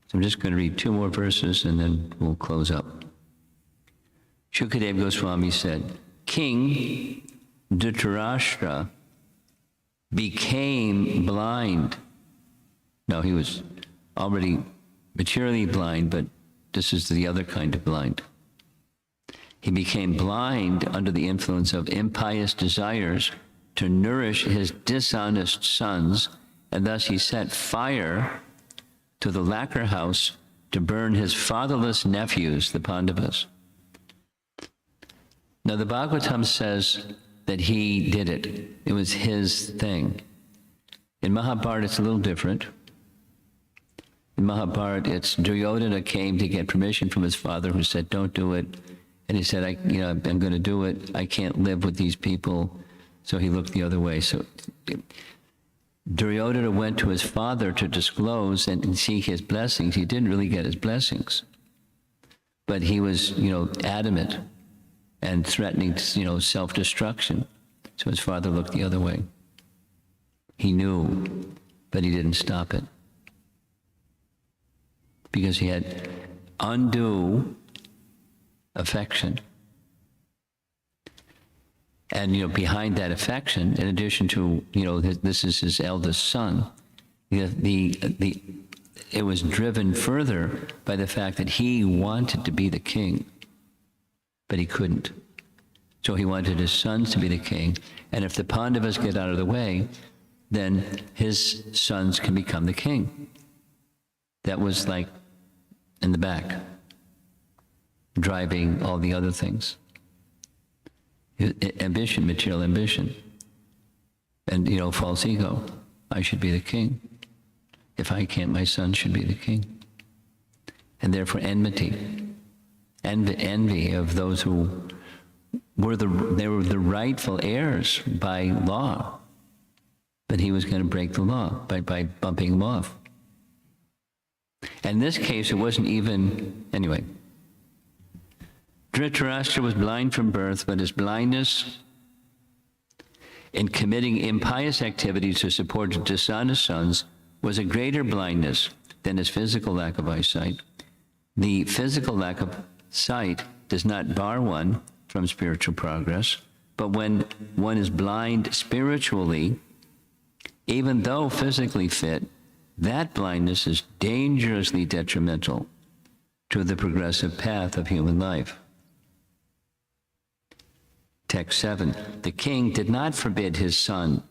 S2: So I'm just going to read 2 more verses and then we'll close up. Shukadeva Goswami said, King Dhritarashtra became blind. No, he was already materially blind, but this is the other kind of blind. He became blind under the influence of impious desires to nourish his dishonest sons, and thus he set fire to the lacquer house to burn his fatherless nephews, the Pandavas. Now the Bhagavatam says that he did it. It was his thing. In Mahabharata, it's a little different. In Mahabharata, it's Duryodhana came to get permission from his father, who said, don't do it. And he said, I'm going to do it. I can't live with these people. So he looked the other way. So Duryodhana went to his father to disclose and seek his blessings. He didn't really get his blessings. But he was, adamant and threatening, self-destruction. So his father looked the other way. He knew, but he didn't stop it. Because he had undue affection. And, behind that affection, in addition to, this is his eldest son, it was driven further by the fact that he wanted to be the king, but he couldn't. So he wanted his sons to be the king. And if the Pandavas get out of the way, then his sons can become the king. That was like in the back, driving all the other things. Ambition, material ambition. And, false ego. I should be the king. If I can't, my son should be the king. And therefore enmity. Envy of those who were the rightful heirs by law. But he was going to break the law by bumping them off. And in this case, it wasn't even, anyway. Dhritarashtra was blind from birth, but his blindness in committing impious activities to support his dishonest sons was a greater blindness than his physical lack of eyesight. The physical lack of sight does not bar one from spiritual progress, but when one is blind spiritually, even though physically fit, that blindness is dangerously detrimental to the progressive path of human life. Text 7. The king did not forbid his son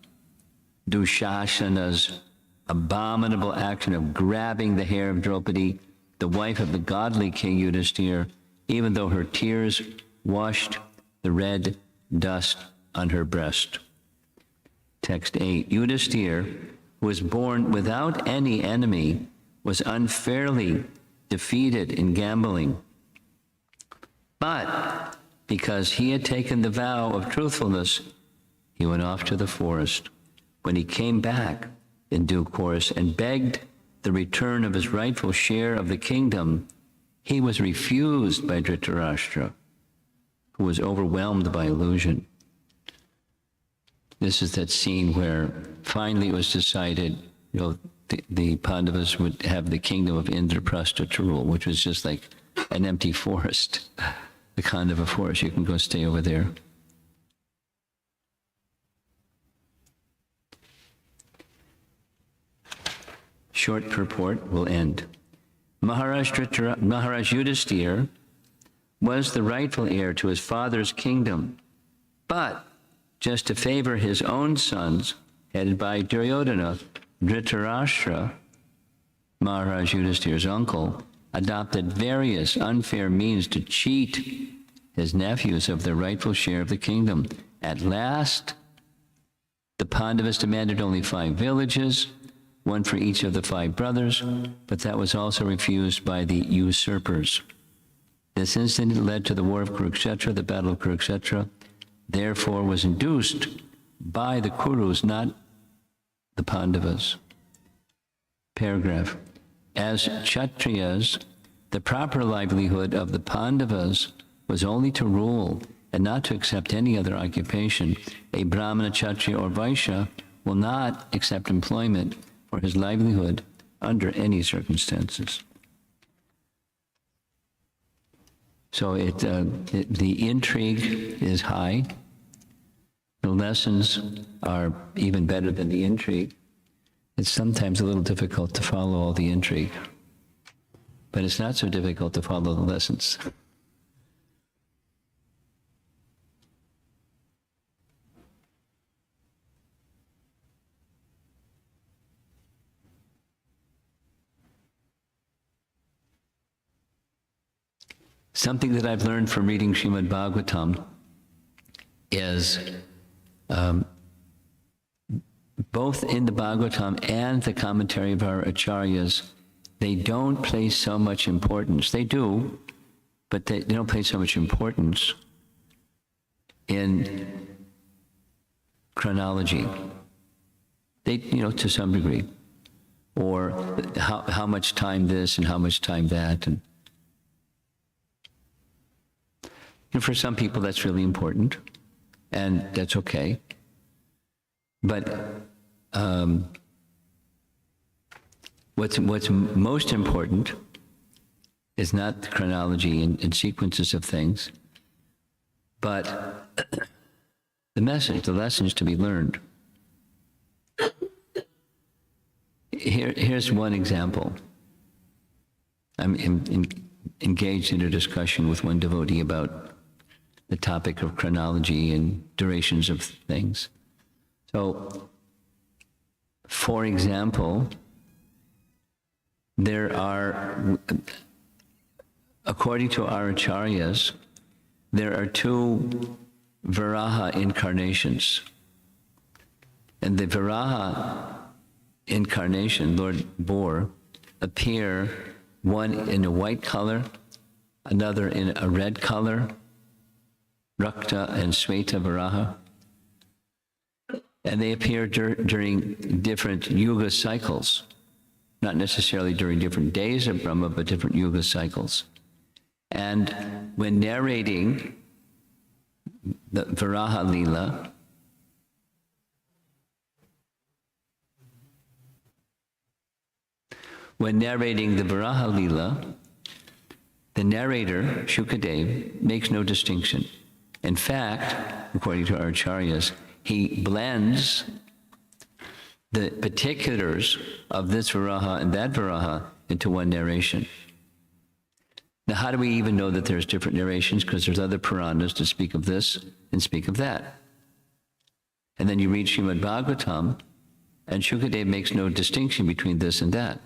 S2: Dushasana's abominable action of grabbing the hair of Draupadi, the wife of the godly King Yudhisthira, even though her tears washed the red dust on her breast. Text 8. Yudhisthira, who was born without any enemy, was unfairly defeated in gambling. But because he had taken the vow of truthfulness, he went off to the forest. When he came back in due course and begged the return of his rightful share of the kingdom, he was refused by Dhritarashtra, who was overwhelmed by illusion. This is that scene where finally it was decided, the Pandavas would have the kingdom of Indraprastha to rule, which was just like an empty forest, the Khandava forest. You can go stay over there. Short purport will end. Maharaj Yudhisthira was the rightful heir to his father's kingdom, but just to favor his own sons, headed by Duryodhana, Dhritarashtra, Maharaj Yudhisthira's uncle, adopted various unfair means to cheat his nephews of their rightful share of the kingdom. At last, the Pandavas demanded only 5 villages, one for each of the 5 brothers, but that was also refused by the usurpers. This incident led to the war of Kurukshetra, the battle of Kurukshetra, therefore was induced by the Kurus, not the Pandavas. Paragraph. As Kshatriyas, The proper livelihood of the Pandavas was only to rule and not to accept any other occupation. A Brahmana, Kshatriya, or Vaishya will not accept employment for his livelihood under any circumstances. So the intrigue is high. The lessons are even better than the intrigue. It's sometimes a little difficult to follow all the intrigue, but it's not so difficult to follow the lessons. Something that I've learned from reading Srimad Bhagavatam is both in the Bhagavatam and the commentary of our acharyas, they don't place so much importance. They do, but they don't place so much importance in chronology. They, to some degree, or how much time this and how much time that, and for some people that's really important, and that's okay. But what's most important is not the chronology and sequences of things, but the message, the lessons to be learned. Here's one example. I'm engaged in a discussion with one devotee about the topic of chronology and durations of things. So, for example, there are, according to our acharyas, there are two Varaha incarnations. And the Varaha incarnation, Lord Boar, appear one in a white color, another in a red color, Rakta and Sweta Varaha. And they appear during different yuga cycles, not necessarily during different days of Brahma, but different yuga cycles. And when narrating the Varaha Lila, the narrator, Shukadev, makes no distinction. In fact, according to our acharyas, he blends the particulars of this Varaha and that Varaha into one narration. Now, how do we even know that there's different narrations? Because there's other Puranas that speak of this and speak of that. And then you read Srimad Bhagavatam, and Shukadev makes no distinction between this and that.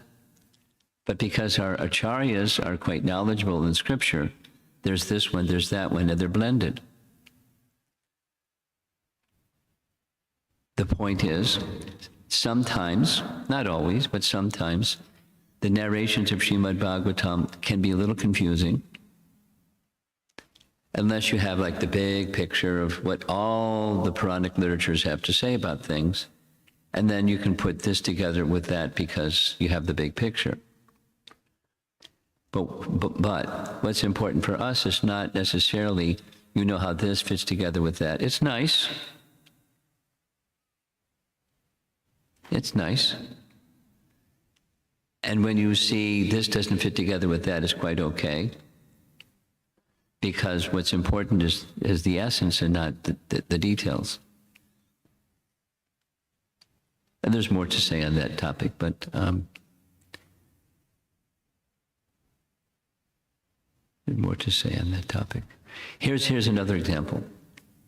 S2: But because our acharyas are quite knowledgeable in Scripture, there's this one, there's that one, and they're blended. The point is, sometimes, not always, but sometimes, the narrations of Srimad Bhagavatam can be a little confusing, unless you have like the big picture of what all the Puranic literatures have to say about things, and then you can put this together with that because you have the big picture. But what's important for us is not necessarily, how this fits together with that. It's nice. It's nice. And when you see this doesn't fit together with that, it's quite okay. Because what's important is the essence and not the details. And there's more to say on that topic, but there's more to say on that topic. Here's another example.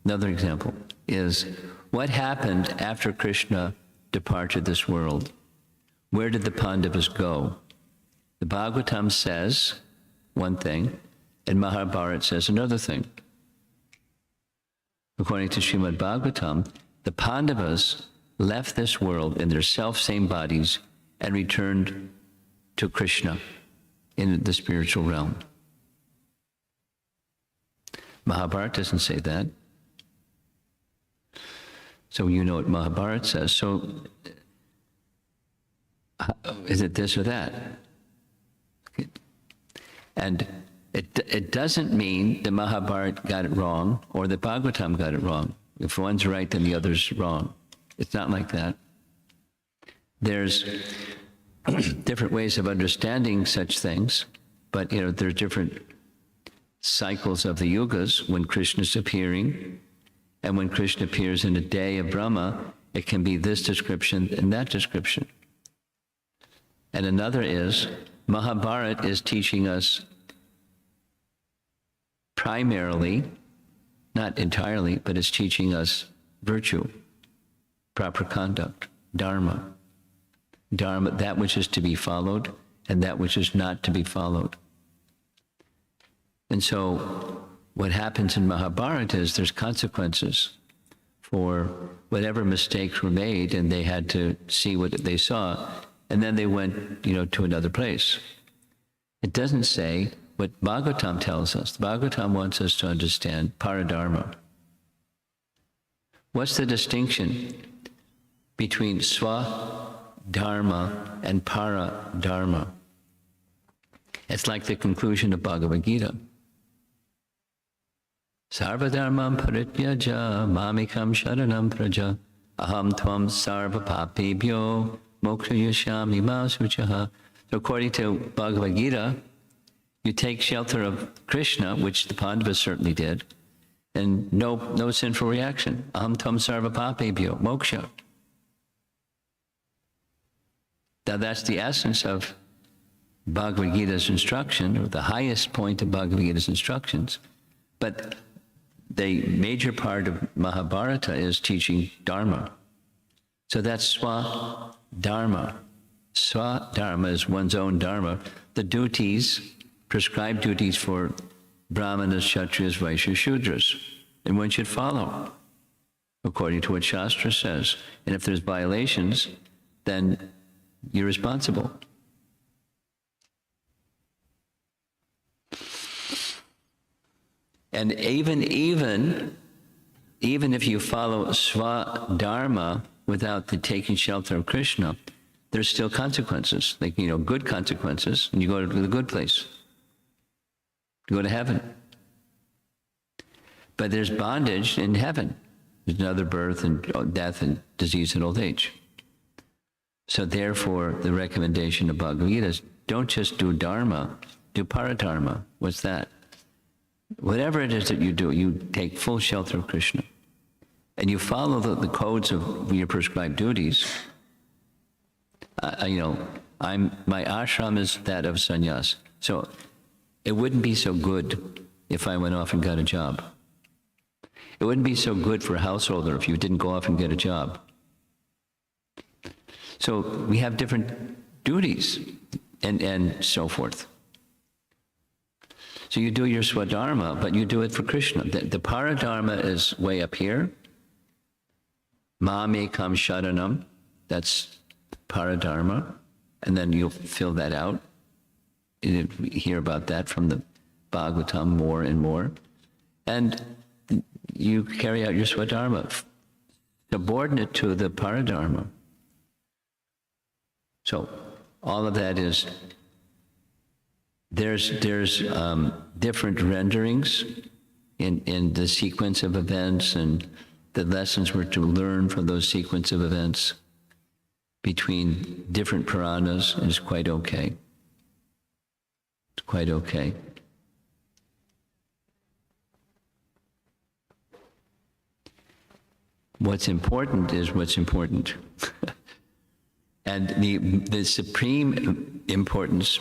S2: Another example is what happened after Krishna departed this world. Where did the Pandavas go? The Bhagavatam says one thing, and Mahabharata says another thing. According to Srimad Bhagavatam, the Pandavas left this world in their self-same bodies and returned to Krishna in the spiritual realm. Mahabharata doesn't say that. So you know what Mahabharata says. So is it this or that? Okay. And it doesn't mean the Mahabharata got it wrong or the Bhagavatam got it wrong. If one's right, then the other's wrong. It's not like that. There's different ways of understanding such things, but there's different cycles of the yugas when Krishna's appearing, and when Krishna appears in a day of Brahma, it can be this description and that description. And another is, Mahabharata is teaching us primarily, not entirely, but it's teaching us virtue, proper conduct, dharma. Dharma, that which is to be followed and that which is not to be followed. And so what happens in Mahabharata is there's consequences for whatever mistakes were made, and they had to see what they saw, and then they went, to another place. It doesn't say what Bhagavatam tells us. The Bhagavatam wants us to understand paradharma. What's the distinction between swadharma and paradharma? It's like the conclusion of Bhagavad Gita. Sarvadharmam parityaja mamikam sharanam praja aham tvam sarva papebhyo mokshayashyami ma suchaha. So according to Bhagavad Gita, you take shelter of Krishna, which the Pandavas certainly did, and no sinful reaction. Aham tvam sarva papebhyo moksha. Now that's the essence of Bhagavad Gita's instruction, or the highest point of Bhagavad Gita's instructions. But the major part of Mahabharata is teaching Dharma. So that's Swadharma. Swadharma is one's own Dharma. The duties, prescribed duties for Brahmanas, Kshatriyas, Vaishyas, Shudras. And one should follow, according to what Shastra says. And if there's violations, then you're responsible. And even if you follow Swadharma without the taking shelter of Krishna, there's still consequences, like, good consequences, and you go to the good place. You go to heaven. But there's bondage in heaven. There's another birth and death and disease and old age. So therefore, the recommendation of Bhagavad Gita is don't just do Dharma, do Paradharma. What's that? Whatever it is that you do, you take full shelter of Krishna. And you follow the codes of your prescribed duties. My ashram is that of sannyas. So it wouldn't be so good if I went off and got a job. It wouldn't be so good for a householder if you didn't go off and get a job. So we have different duties and so forth. So you do your swadharma, but you do it for Krishna. The paradharma is way up here. Mamekam sharanam, that's paradharma. And then you'll fill that out. You hear about that from the Bhagavatam more and more. And you carry out your swadharma, subordinate to the paradharma. So all of that is, there's different renderings in the sequence of events, and the lessons we're to learn from those sequence of events between different Puranas is quite okay. It's quite okay. What's important is what's important. And the supreme importance,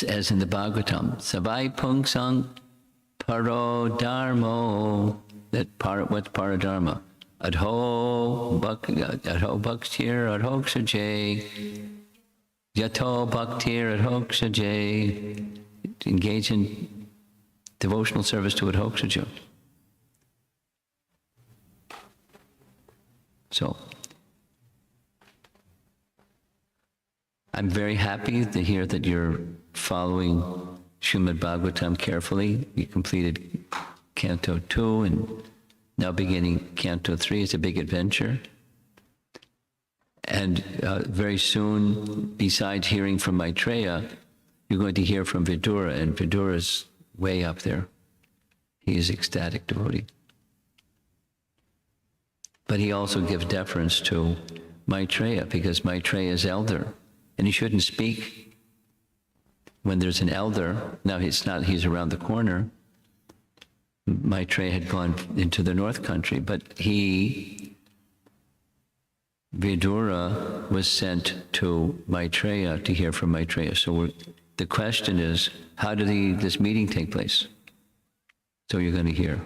S2: as in the Bhagavatam, Savai Pungsang Paro Dharmo, what's Paradharma? Adho Bhaktir Adhoksajay, Yato Bhaktir Adhoksajay, engage in devotional service to Adhoksaja. So, I'm very happy to hear that you're following Srimad Bhagavatam carefully. You completed Canto 2 and now beginning Canto 3. It's a big adventure. And very soon, besides hearing from Maitreya, you're going to hear from Vidura, and Vidura's way up there. He is ecstatic devotee. But he also gives deference to Maitreya, because Maitreya is elder, and he shouldn't speak when there's an elder. Now he's around the corner. Maitreya had gone into the North Country, but Vidura was sent to Maitreya to hear from Maitreya. So the question is, how did this meeting take place? So you're going to hear.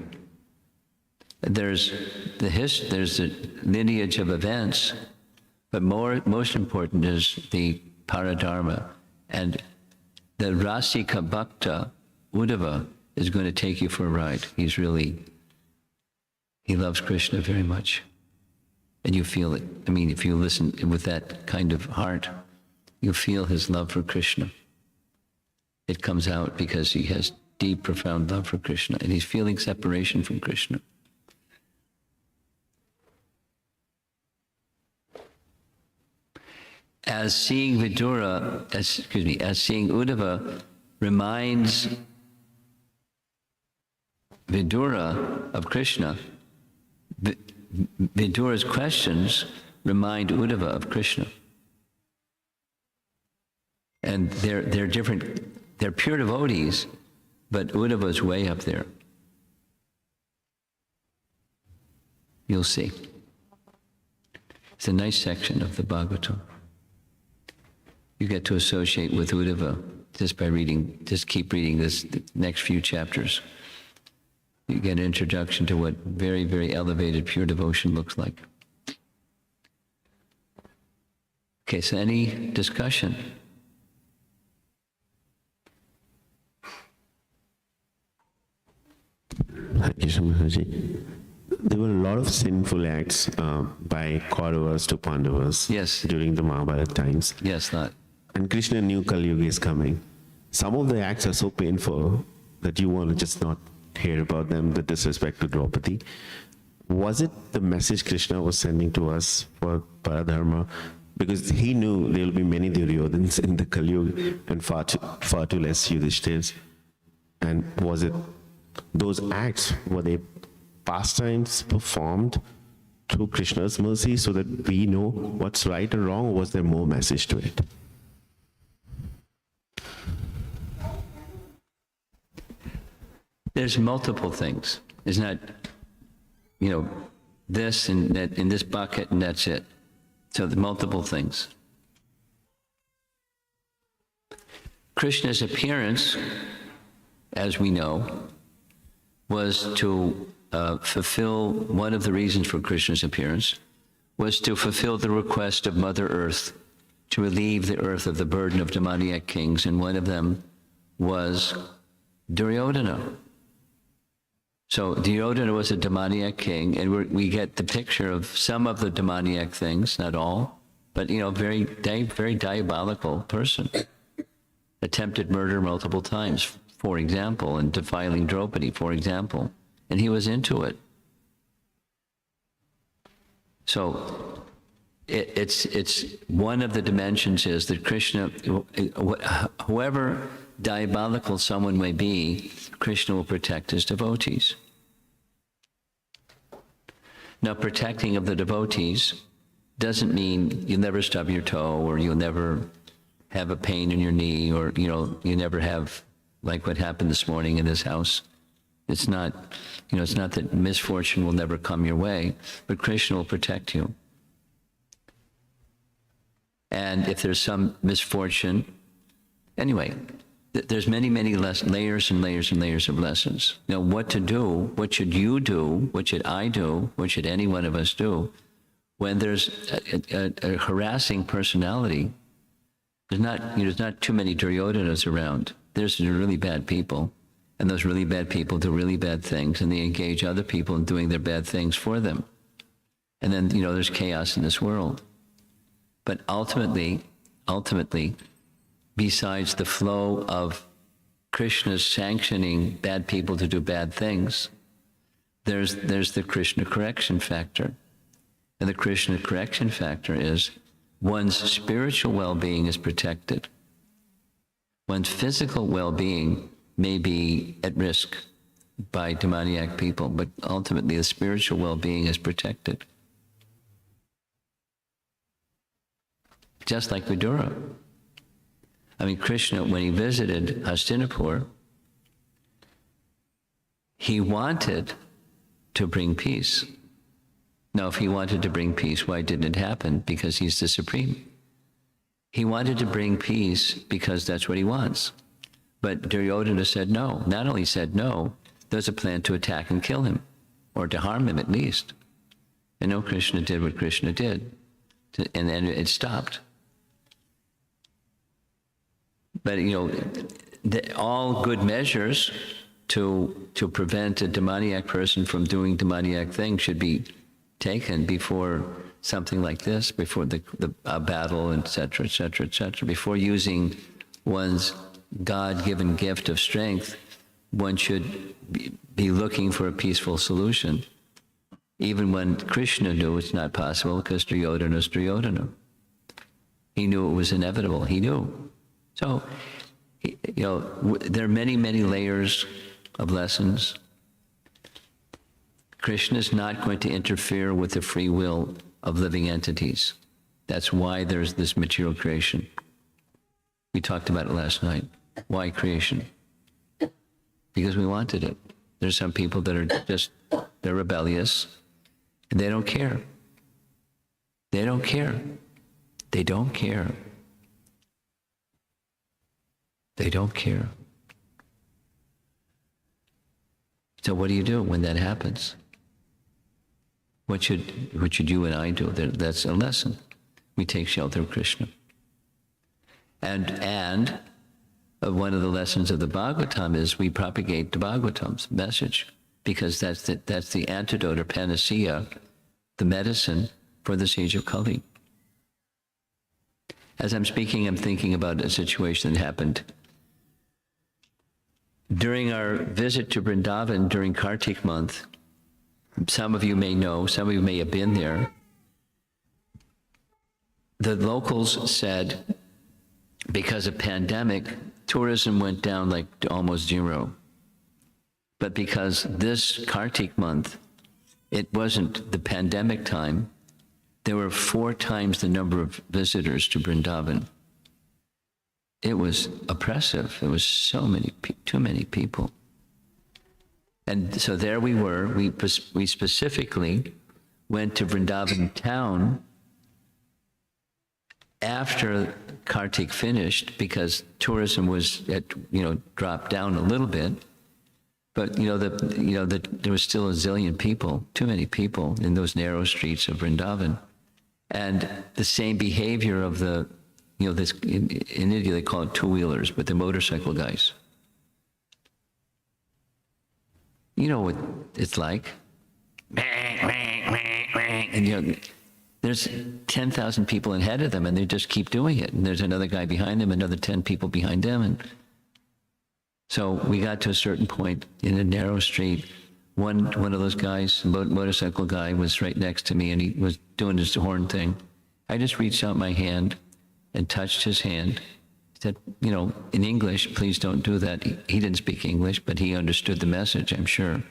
S2: There's the lineage of events, but most important is the paradharma. And the Rasika Bhakta, Uddhava, is going to take you for a ride. He loves Krishna very much. And you feel it. I mean, if you listen with that kind of heart, you feel his love for Krishna. It comes out because he has deep, profound love for Krishna, and he's feeling separation from Krishna. As seeing Uddhava reminds Vidura of Krishna, Vidura's questions remind Uddhava of Krishna. And they're different, they're pure devotees, but Uddhava's way up there. You'll see. It's a nice section of the Bhagavatam. You get to associate with Uddhava just by keep reading the next few chapters. You get an introduction to what very, very elevated pure devotion looks like. Okay, so any discussion?
S3: Hare Krishna Maharaj. There were a lot of sinful acts by Kauravas to Pandavas during the Mahabharata times.
S2: Yes, that.
S3: And Krishna knew Kali Yuga is coming. Some of the acts are so painful that you want to just not hear about them, the disrespect to Draupadi. Was it the message Krishna was sending to us for Paradharma? Because he knew there will be many Duryodhans in the Kali Yuga and far too less Yudhishthir's. And was it those acts, were they pastimes performed through Krishna's mercy so that we know what's right or wrong, or was there more message to it?
S2: There's multiple things. It's not, this and that in this bucket and that's it. So the multiple things. Krishna's appearance, as we know, was to fulfill, one of the reasons for Krishna's appearance was to fulfill the request of Mother Earth to relieve the earth of the burden of demoniac kings, and one of them was Duryodhana. So Duryodhana was a demoniac king, and we get the picture of some of the demoniac things, not all, but very diabolical person. Attempted murder multiple times, for example, and defiling Draupadi, for example, and he was into it. So it's one of the dimensions is that Krishna, whoever diabolical someone may be, Krishna will protect his devotees. Now, protecting of the devotees doesn't mean you'll never stub your toe, or you'll never have a pain in your knee, or you never have like what happened this morning in this house. It's not, it's not that misfortune will never come your way, but Krishna will protect you. And if there's some misfortune, anyway, there's many layers and layers and layers of lessons. Now, what to do, what should you do, what should I do, what should any one of us do, when there's a harassing personality? There's not too many Duryodanas around. There's really bad people, and those really bad people do really bad things, and they engage other people in doing their bad things for them. And then, there's chaos in this world. But ultimately, besides the flow of Krishna's sanctioning bad people to do bad things, there's the Krishna correction factor. And the Krishna correction factor is one's spiritual well-being is protected. One's physical well-being may be at risk by demoniac people, but ultimately the spiritual well-being is protected. Just like Vidura. I mean, Krishna, when he visited Hastinapur, he wanted to bring peace. Now, if he wanted to bring peace, why didn't it happen? Because he's the supreme. He wanted to bring peace because that's what he wants. But Duryodhana said no. Not only said no, there's a plan to attack and kill him, or to harm him at least. And no, Krishna did what Krishna did, and then it stopped. But, all good measures to prevent a demoniac person from doing demoniac things should be taken before something like this, before a battle, et cetera, before using one's God-given gift of strength. One should be looking for a peaceful solution, even when Krishna knew it's not possible, because Duryodhana is Duryodhana. He knew it was inevitable. He knew. So, there are many, many layers of lessons. Krishna is not going to interfere with the free will of living entities. That's why there's this material creation. We talked about it last night. Why creation? Because we wanted it. There's some people that are they're rebellious, and they don't care. They don't care. They don't care. They don't care. So what do you do when that happens? What should you and I do? That's a lesson. We take shelter of Krishna. And one of the lessons of the Bhagavatam is we propagate the Bhagavatam's message, because that's the antidote or panacea, the medicine for the siege of Kali. As I'm speaking, I'm thinking about a situation that happened during our visit to Vrindavan during Kartik month. Some of you may know, some of you may have been there. The locals said, because of pandemic, tourism went down like to almost zero. But because this Kartik month, it wasn't the pandemic time, there were 4 times the number of visitors to Vrindavan. It was oppressive. It was too many people. And so there we were. We specifically went to Vrindavan town after Kartik finished, because tourism was dropped down a little bit. But there was still a zillion people, too many people in those narrow streets of Vrindavan. And the same behavior of this in India they call it two-wheelers, but the motorcycle guys. You know what it's like. And there's 10,000 people ahead of them, and they just keep doing it. And there's another guy behind them, another 10 people behind them. And so we got to a certain point in a narrow street. One of those guys, motorcycle guy, was right next to me, and he was doing this horn thing. I just reached out my hand and touched his hand. Said, in English, please don't do that. He didn't speak English, but he understood the message, I'm sure.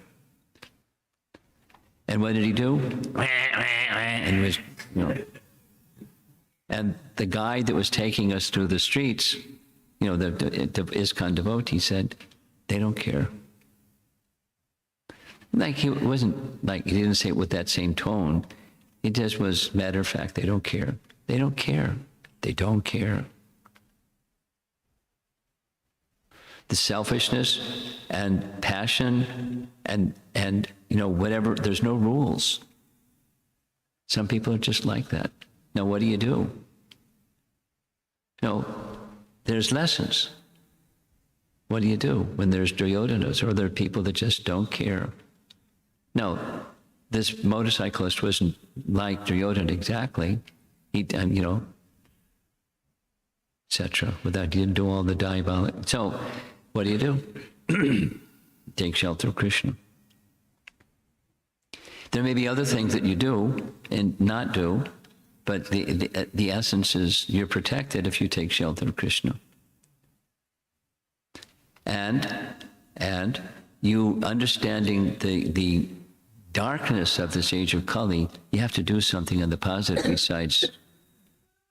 S2: And what did he do? And he was, And the guide that was taking us through the streets, the ISKCON devotee said, they don't care. He didn't say it with that same tone. It just was matter of fact, they don't care. They don't care. They don't care. The selfishness and passion and whatever, there's no rules. Some people are just like that. Now what do? There's lessons. What do you do when there's Duryodanas, or there are people that just don't care? No, this motorcyclist wasn't like Duryodhana exactly. He, etc. He didn't do all the diabolic. So, what do? Take shelter of Krishna. There may be other things that you do and not do, but the essence is you're protected if you take shelter of Krishna. And you understanding the darkness of this age of Kali, you have to do something on the positive besides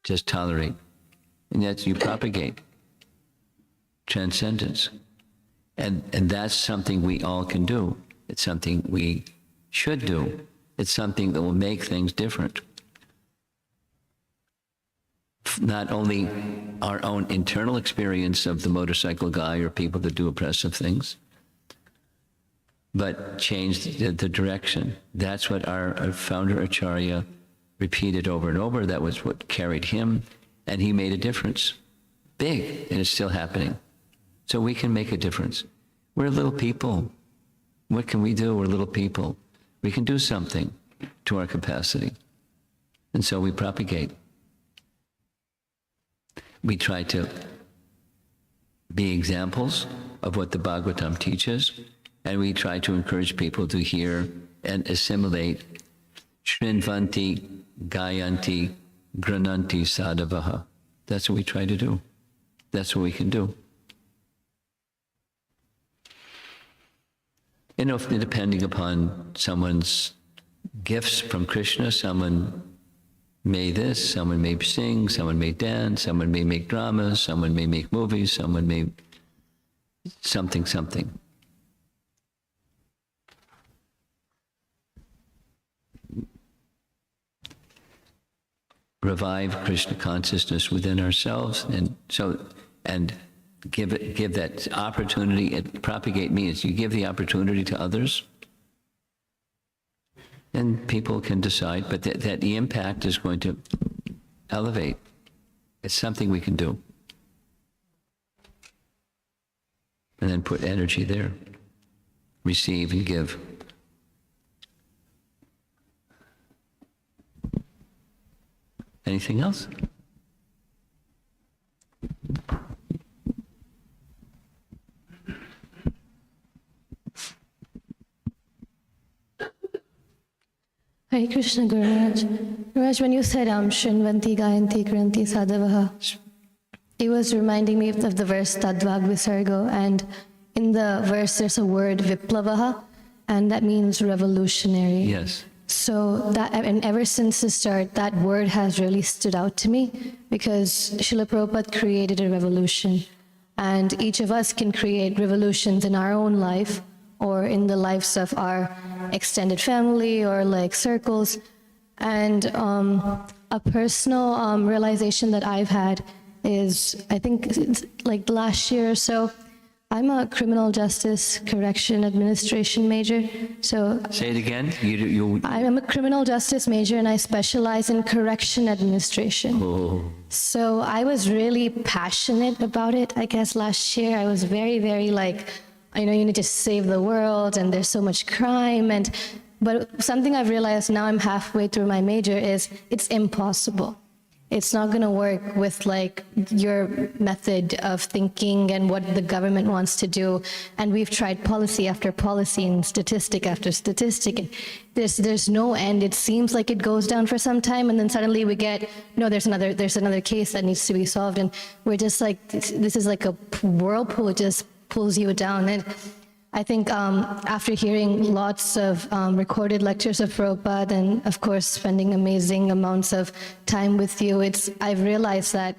S2: just tolerate. And yet you propagate transcendence. And that's something we all can do. It's something we should do. It's something that will make things different. Not only our own internal experience of the motorcycle guy or people that do oppressive things, but change the direction. That's what our founder Acharya repeated over and over. That was what carried him, and he made a difference. Big, and it's still happening. So we can make a difference. We're little people. What can we do? We're little people. We can do something to our capacity. And so we propagate. We try to be examples of what the Bhagavatam teaches, and we try to encourage people to hear and assimilate Shrinvanti, Gayanti, Grananti Sadhavaha. That's what we try to do. That's what we can do. You know, depending upon someone's gifts from Krishna, someone may this, someone may sing, someone may dance, someone may make dramas, someone may make movies, someone may something. Revive Krishna consciousness within ourselves, and give that opportunity. And propagate means you give the opportunity to others, and people can decide. But that the impact is going to elevate. It's something we can do, and then put energy there. Receive and give. Anything else?
S4: Hare Krishna, Gururaj. Gururaj, when you said Shrinvanti, Gayanti, Granti, Sadhavaha, it was reminding me of the verse Tadvag Visargo, and in the verse there's a word Viplavaha, and that means revolutionary.
S2: Yes.
S4: So that, and ever since the start, that word has really stood out to me, because Srila Prabhupada created a revolution, and each of us can create revolutions in our own life or in the lives of our extended family or like circles. And a personal realization that I've had is, I think it's like last year or so, I'm a criminal justice correction administration major. So
S2: Say it again.
S4: I'm a criminal justice major, and I specialize in correction administration.
S2: Oh.
S4: So I was really passionate about it. I guess last year I was very, very like, you need to save the world, and there's so much crime. But something I've realized now, I'm halfway through my major, is it's impossible. It's not going to work with like your method of thinking and what the government wants to do. And we've tried policy after policy and statistic after statistic. And there's no end. It seems like it goes down for some time, and then suddenly we get, no, there's another case that needs to be solved. And we're just like, this is like a whirlpool. It just pulls you down. And I think after hearing lots of recorded lectures of Prabhupada, and of course spending amazing amounts of time with you, I've realized that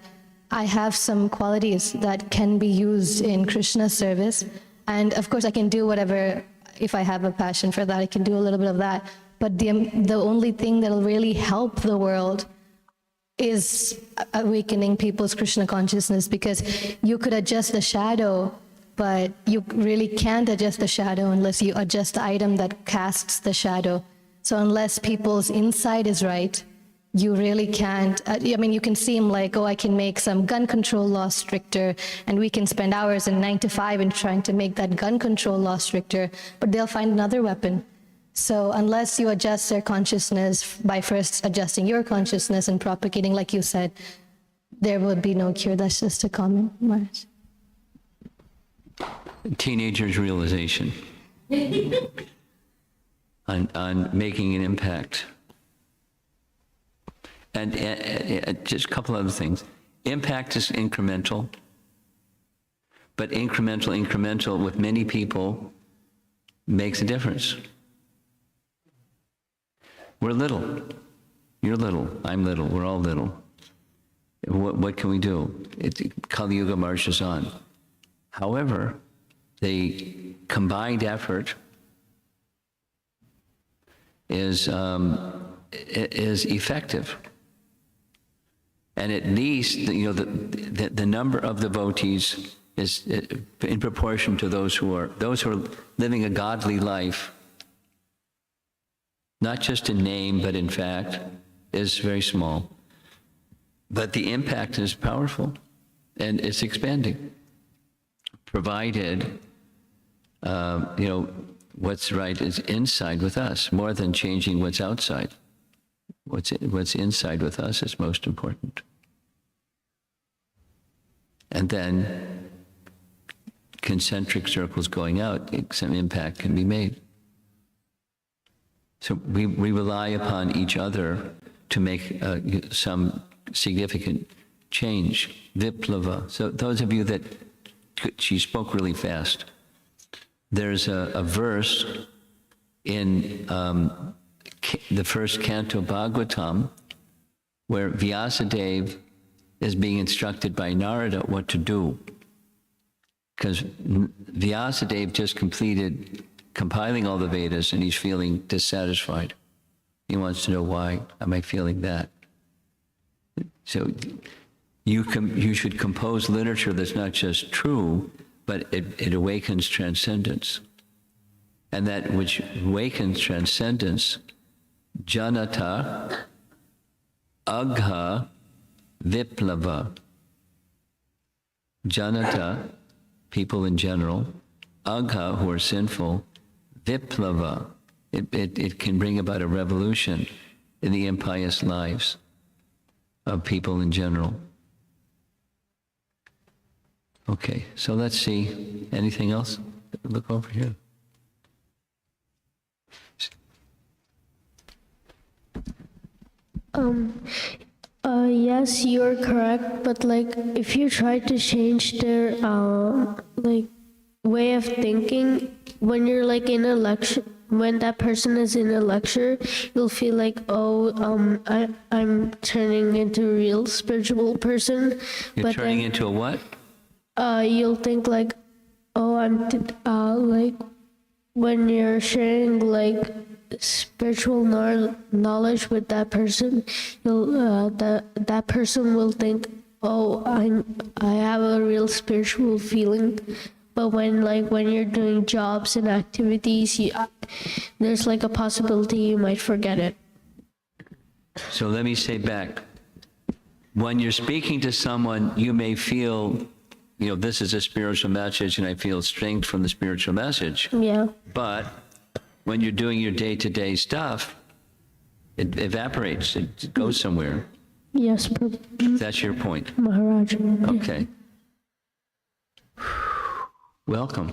S4: I have some qualities that can be used in Krishna service. And of course I can do whatever, if I have a passion for that, I can do a little bit of that. But the only thing that'll really help the world is awakening people's Krishna consciousness, because you could adjust the shadow, but you really can't adjust the shadow unless you adjust the item that casts the shadow. So unless people's inside is right, you really can't. You can seem like, I can make some gun control law stricter, and we can spend hours in 9 to 5 in trying to make that gun control law stricter, but they'll find another weapon. So unless you adjust their consciousness by first adjusting your consciousness and propagating, like you said, there would be no cure. That's just a comment, Maharaj.
S2: Teenagers' realization on making an impact. And just a couple other things. Impact is incremental. but incremental with many people makes a difference. We're little. You're little. I'm little. We're all little. What can we do? Kali Yuga marches on. However, the combined effort is effective. And at least, the number of devotees is in proportion to those who are living a godly life, not just in name, but in fact, is very small. But the impact is powerful, and it's expanding, provided, what's right is inside with us, more than changing what's outside. What's inside with us is most important. And then concentric circles going out, some impact can be made. So we rely upon each other to make some significant change. Viplava. So those of you that, she spoke really fast. There's a verse in the first canto Bhagavatam where Vyasadeva is being instructed by Narada what to do. Because Vyasadeva just completed compiling all the Vedas and he's feeling dissatisfied. He wants to know, why am I feeling that? So you should compose literature that's not just true, but it awakens transcendence. And that which awakens transcendence, janata, agha, viplava. Janata, people in general, agha, who are sinful, viplava. It can bring about a revolution in the impious lives of people in general. Okay, so let's see. Anything else? Look over here.
S5: Yes, you're correct, but if you try to change their way of thinking, when you're in a lecture, when that person is in a lecture, you'll feel like, I'm turning into a real spiritual person.
S2: You're turning into a what?
S5: You'll think when you're sharing spiritual knowledge with that person, that person will think, I have a real spiritual feeling. But when you're doing jobs and activities, there's a possibility you might forget it.
S2: So let me say back. When you're speaking to someone, you may feel, this is a spiritual message and I feel strength from the spiritual message.
S5: Yeah.
S2: But when you're doing your day-to-day stuff, it evaporates, it goes somewhere.
S5: Yes,
S2: That's your point.
S5: Maharaj.
S2: Okay. Welcome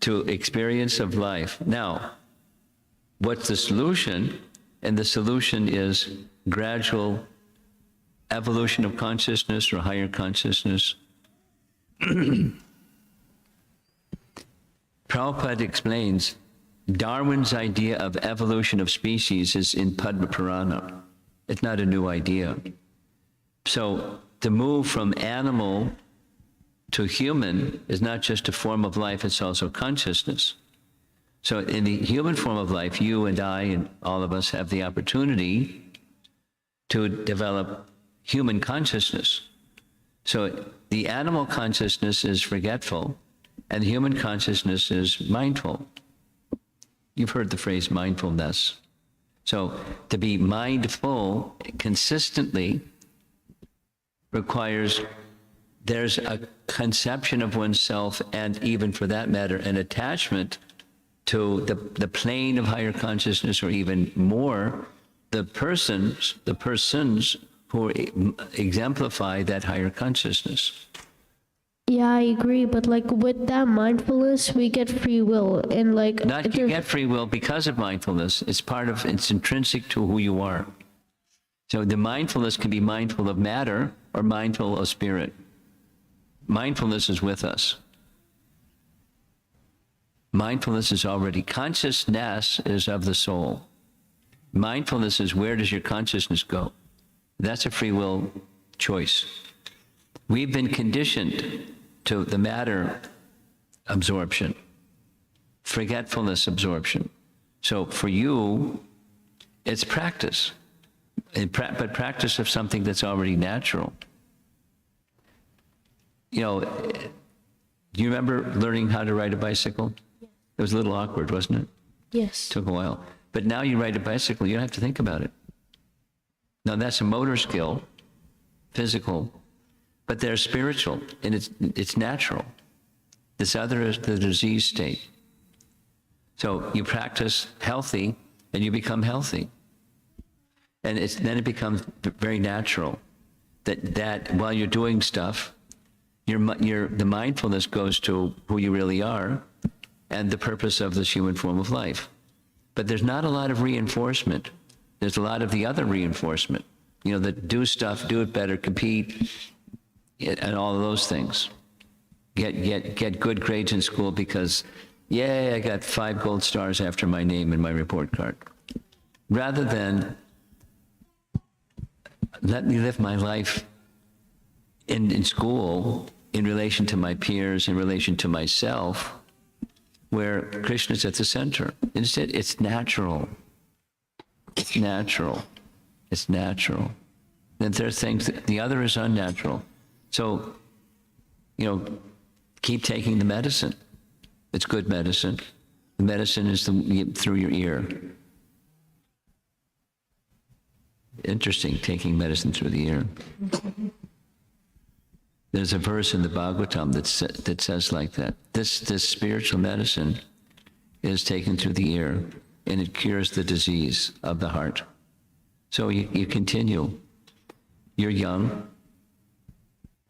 S2: to experience of life. Now, what's the solution? And the solution is gradual evolution of consciousness or higher consciousness. Prabhupada explains Darwin's idea of evolution of species is in Padma Purana. It's not a new idea. So to move from animal to human is not just a form of life, it's also consciousness. So in the human form of life, you and I and all of us have the opportunity to develop human consciousness. So the animal consciousness is forgetful, and the human consciousness is mindful. You've heard the phrase mindfulness. So to be mindful consistently requires there's a conception of oneself, and even for that matter, an attachment to the plane of higher consciousness, or even more, the persons who exemplify that higher consciousness.
S5: Yeah, I agree, but with that mindfulness, we get free will, and
S2: Not you get free will because of mindfulness. It's intrinsic to who you are. So the mindfulness can be mindful of matter or mindful of spirit. Mindfulness is with us. Mindfulness is already, consciousness is of the soul. Mindfulness is where does your consciousness go? That's a free will choice. We've been conditioned to the matter absorption, forgetfulness absorption. So for you, it's practice, but practice of something that's already natural. You know, do you remember learning how to ride a bicycle? It was a little awkward, wasn't it?
S5: Yes.
S2: Took a while. But now you ride a bicycle, you don't have to think about it. Now that's a motor skill, physical, but they're spiritual, and it's natural. This other is the disease state. So you practice healthy, and you become healthy. And then it becomes very natural that while you're doing stuff, the mindfulness goes to who you really are and the purpose of this human form of life. But there's not a lot of reinforcement. There's a lot of the other reinforcement. You know, that do stuff, do it better, compete, and all of those things. Get good grades in school because, yay, I got 5 gold stars after my name in my report card. Rather than let me live my life in school in relation to my peers, in relation to myself, where Krishna's at the center. Instead, it's natural. It's natural. It's natural. Then there's things that the other is unnatural. So, you know, keep taking the medicine. It's good medicine. The medicine is through your ear. Interesting, taking medicine through the ear. There's a verse in the Bhagavatam that says like that. This spiritual medicine is taken through the ear, and it cures the disease of the heart. So you continue. You're young.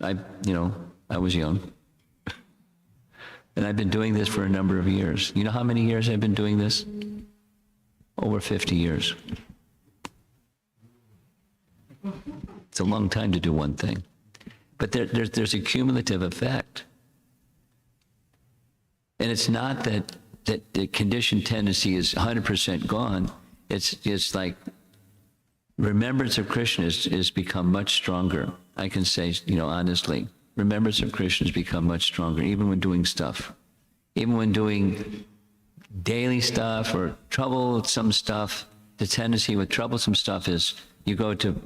S2: I was young. And I've been doing this for a number of years. You know how many years I've been doing this? Over 50 years. It's a long time to do one thing. But there's a cumulative effect. And it's not that the conditioned tendency is 100% gone. It's like remembrance of Krishna has become much stronger. I can say, honestly, remembrance of Krishna has become much stronger, even when doing stuff. Even when doing daily stuff or troublesome stuff, the tendency with troublesome stuff is you go to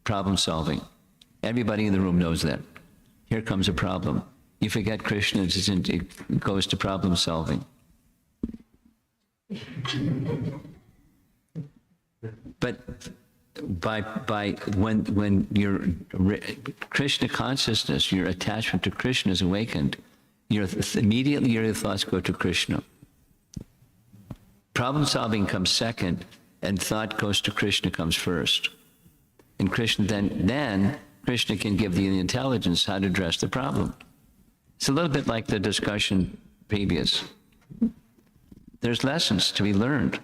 S2: problem solving. Everybody in the room knows that. Here comes a problem. You forget Krishna, it goes to problem solving. But when your Krishna consciousness, your attachment to Krishna is awakened, immediately your thoughts go to Krishna. Problem solving comes second, and thought goes to Krishna comes first. And Krishna then Krishna can give the intelligence how to address the problem. It's a little bit like the discussion previous. There's lessons to be learned.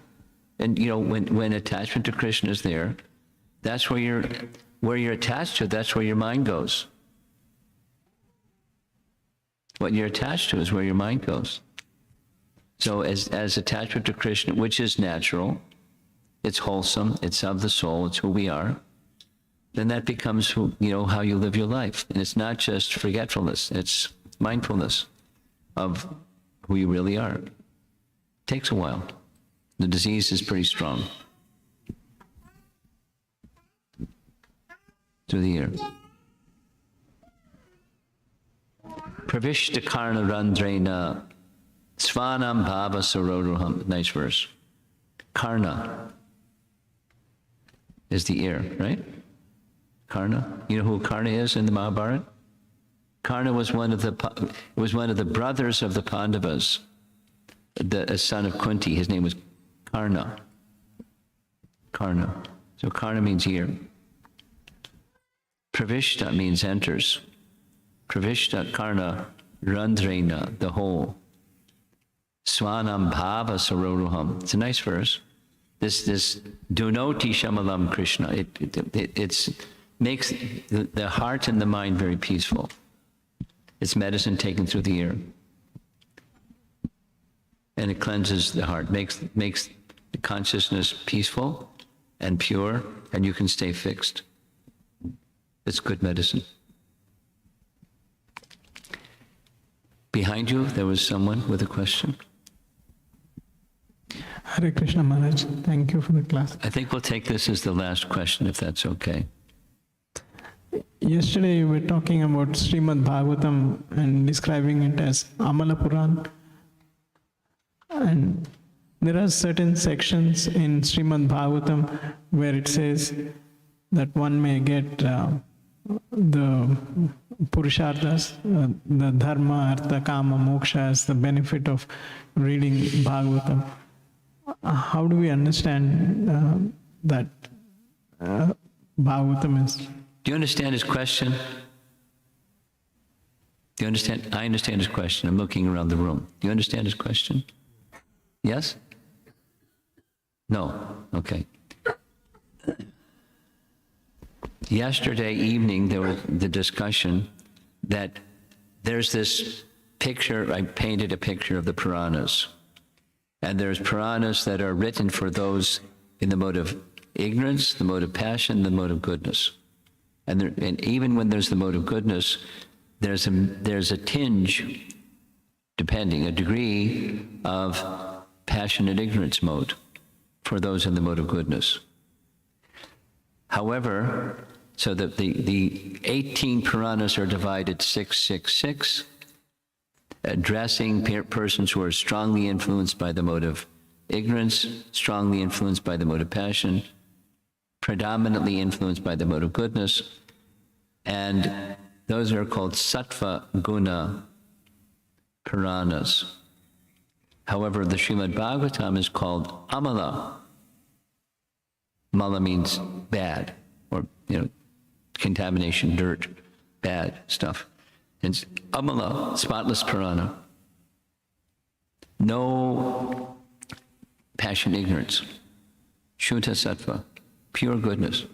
S2: And when attachment to Krishna is there, that's where you're attached to, that's where your mind goes. What you're attached to is where your mind goes. So as attachment to Krishna, which is natural, it's wholesome, it's of the soul, it's who we are, then that becomes how you live your life. And it's not just forgetfulness, it's mindfulness of who you really are. It takes a while. The disease is pretty strong. Through the ear. Pravishta karna randrena svanam bhava saroruham. Nice verse. Karna is the ear, right? Karna. You know who Karna is in the Mahabharata? Karna was one of the brothers of the Pandavas, a son of Kunti. His name was Karna. Karna. So Karna means ear. Pravishta means enters. Pravishta Karna Randrena, the whole. Swanam Bhava Saroruham. It's a nice verse. This Dunoti Shamalam Krishna. It makes the heart and the mind very peaceful. It's medicine taken through the ear. And it cleanses the heart, makes the consciousness peaceful and pure, and you can stay fixed. It's good medicine. Behind you, there was someone with a question.
S6: Hare Krishna Maharaj, thank you for the class.
S2: I think we'll take this as the last question, if that's okay.
S6: Yesterday you were talking about Srimad Bhagavatam and describing it as Amala Puran. And there are certain sections in Srimad Bhagavatam where it says that one may get the Purusharthas, the Dharma, Artha, Kama, Moksha as the benefit of reading Bhagavatam. How do we understand that Bhagavatam is?
S2: Do you understand his question? Do you understand? I understand his question. I'm looking around the room. Do you understand his question? Yes? No? Okay. Yesterday evening, there was the discussion that there's this picture, I painted a picture of the Puranas. And there's Puranas that are written for those in the mode of ignorance, the mode of passion, the mode of goodness. And even when there's the mode of goodness, there's a tinge, depending, a degree of passionate ignorance mode for those in the mode of goodness. However, so that the 18 Puranas are divided 666, addressing persons who are strongly influenced by the mode of ignorance, strongly influenced by the mode of passion, predominantly influenced by the mode of goodness, and those are called Sattva Guna Puranas. However, the Srimad Bhagavatam is called Amala. Mala means bad, or, contamination, dirt, bad stuff. It's Amala, spotless Purana. No passion, ignorance. Shuddha Sattva, pure goodness.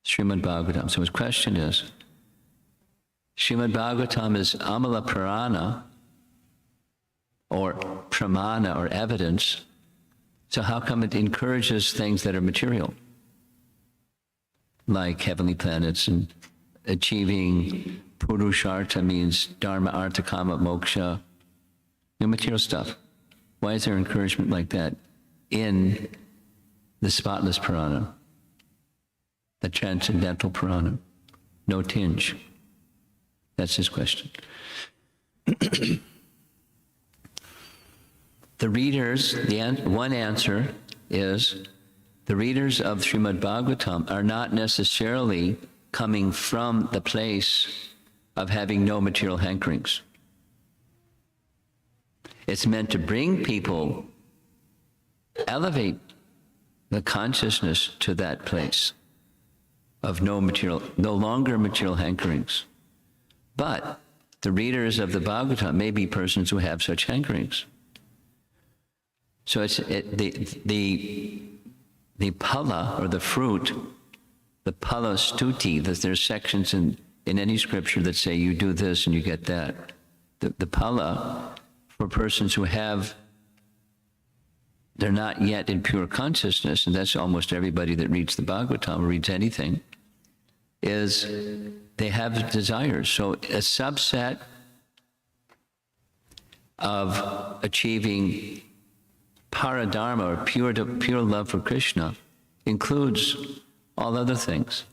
S2: Srimad Bhagavatam. So his question is, Srimad Bhagavatam is Amala Purana, or pramana, or evidence. So how come it encourages things that are material? Like heavenly planets and achieving Purushartha means Dharma, Artha, Kama, Moksha, material stuff. Why is there encouragement like that in the spotless Purana, the transcendental Purana? No tinge. That's his question. The readers, one answer is the readers of Srimad Bhagavatam are not necessarily coming from the place of having no material hankerings. It's meant to bring people, elevate the consciousness to that place of no longer material hankerings. But the readers of the Bhagavatam may be persons who have such hankerings. So it's the phala, or the fruit, the phala stuti, there's sections in any scripture that say you do this and you get that. The phala, for persons who they're not yet in pure consciousness, and that's almost everybody that reads the Bhagavatam or reads anything, is they have desires. So a subset of achieving paradharma, or pure love for Krishna, includes all other things.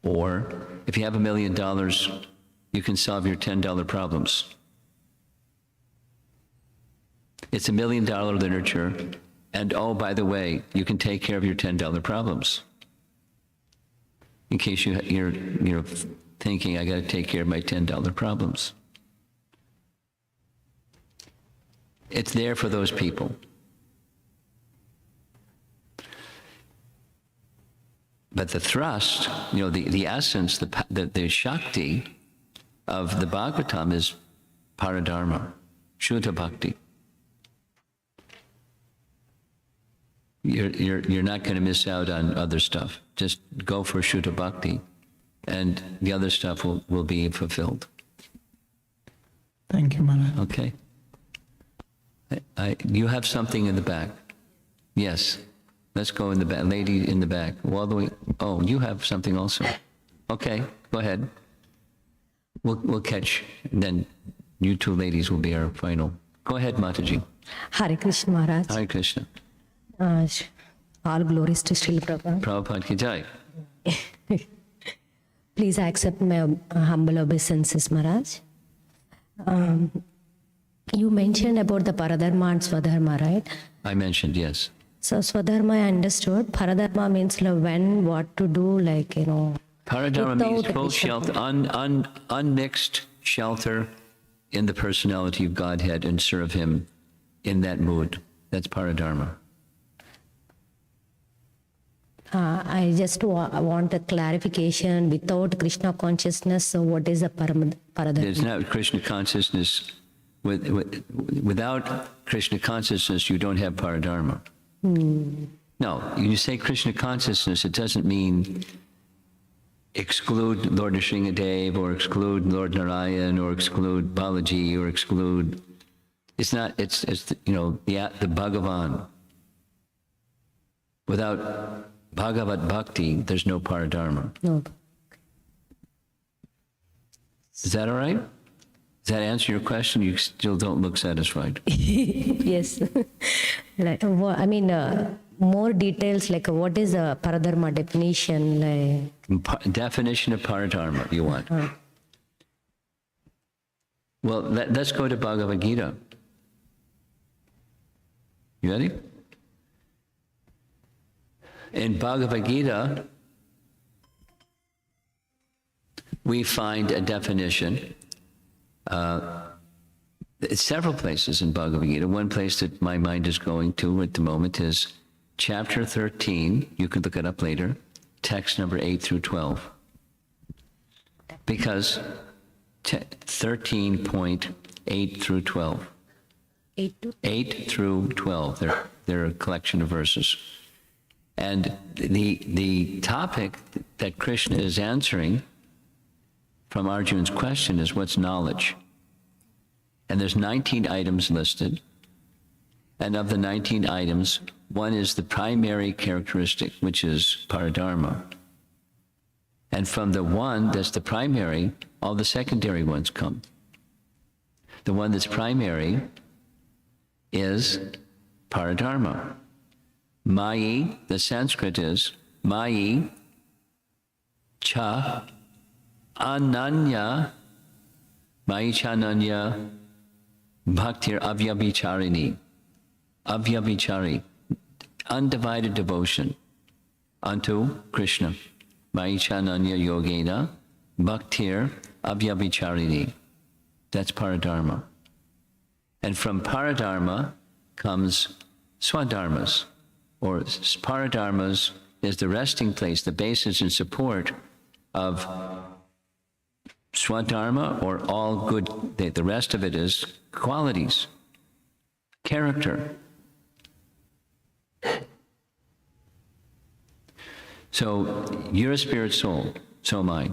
S2: Or if you have $1 million, you can solve your $10 problems. It's $1 million literature, and oh, by the way, you can take care of your $10 problems. In case you're thinking, I got to take care of my $10 problems. It's there for those people. But the thrust, the essence, the Shakti of the Bhagavatam is paradharma, Shuddha Bhakti. You're not going to miss out on other stuff. Just go for Shuddha Bhakti. and the other stuff will be fulfilled.
S6: Thank you, Maharaj.
S2: Okay. You have something in the back. Yes. Let's go in the back. Lady in the back. All the way. Oh, you have something also. Okay, go ahead. We'll catch. And then you two ladies will be our final. Go ahead, Mataji.
S7: Hare Krishna Maharaj.
S2: Hare Krishna.
S7: All glories to Srila Prabhupada.
S2: Prabhupada ki jai.
S7: Please accept my humble obeisances, Maharaj. You mentioned about the Paradharma and Swadharma, right?
S2: I mentioned, yes.
S7: So Swadharma I understood. Paradharma means like when, what to do, like,
S2: Paradharma means
S7: without
S2: full shelter, unmixed shelter in the personality of Godhead and serve Him in that mood. That's Paradharma.
S7: I just want a clarification. Without Krishna consciousness, so what is the Paradharma?
S2: There's not Krishna consciousness. Without Krishna consciousness, you don't have Paradharma. No, you say Krishna consciousness, it doesn't mean exclude Lord Nrsingadev or exclude Lord Narayan or exclude Balaji or exclude. It's not. It's the Bhagavan. Without Bhagavat Bhakti, there's no Paradharma.
S7: No.
S2: Is that all right? Does that answer your question? You still don't look satisfied.
S7: Yes. More details, like what is the Paradharma definition?
S2: Definition of Paradharma you want? Well, let's go to Bhagavad Gita. You ready? In Bhagavad Gita, we find a definition. Several places in Bhagavad Gita. One place that my mind is going to at the moment is chapter 13. You can look it up later. Text number 8 through 12. Because 13.8 through 12. 8 through 12. They're a collection of verses. And the topic that Krishna is answering from Arjuna's question is, what's knowledge? And there's 19 items listed. And of the 19 items, one is the primary characteristic, which is Paradharma. And from the one that's the primary, all the secondary ones come. The one that's primary is Paradharma. Mayi, the Sanskrit is Mayi Cha Ananya, Mayi Cha Ananya Bhaktir Avyabhicharini. Avyabhichari, undivided devotion unto Krishna. Mayi Cha Ananya Yogena Bhaktir Avyabhicharini. That's Paradharma. And from Paradharma comes Swadharmas, or Paradharmas is the resting place, the basis and support of Swadharma, or all good. The rest of it is qualities, character. So you're a spirit soul, so am I.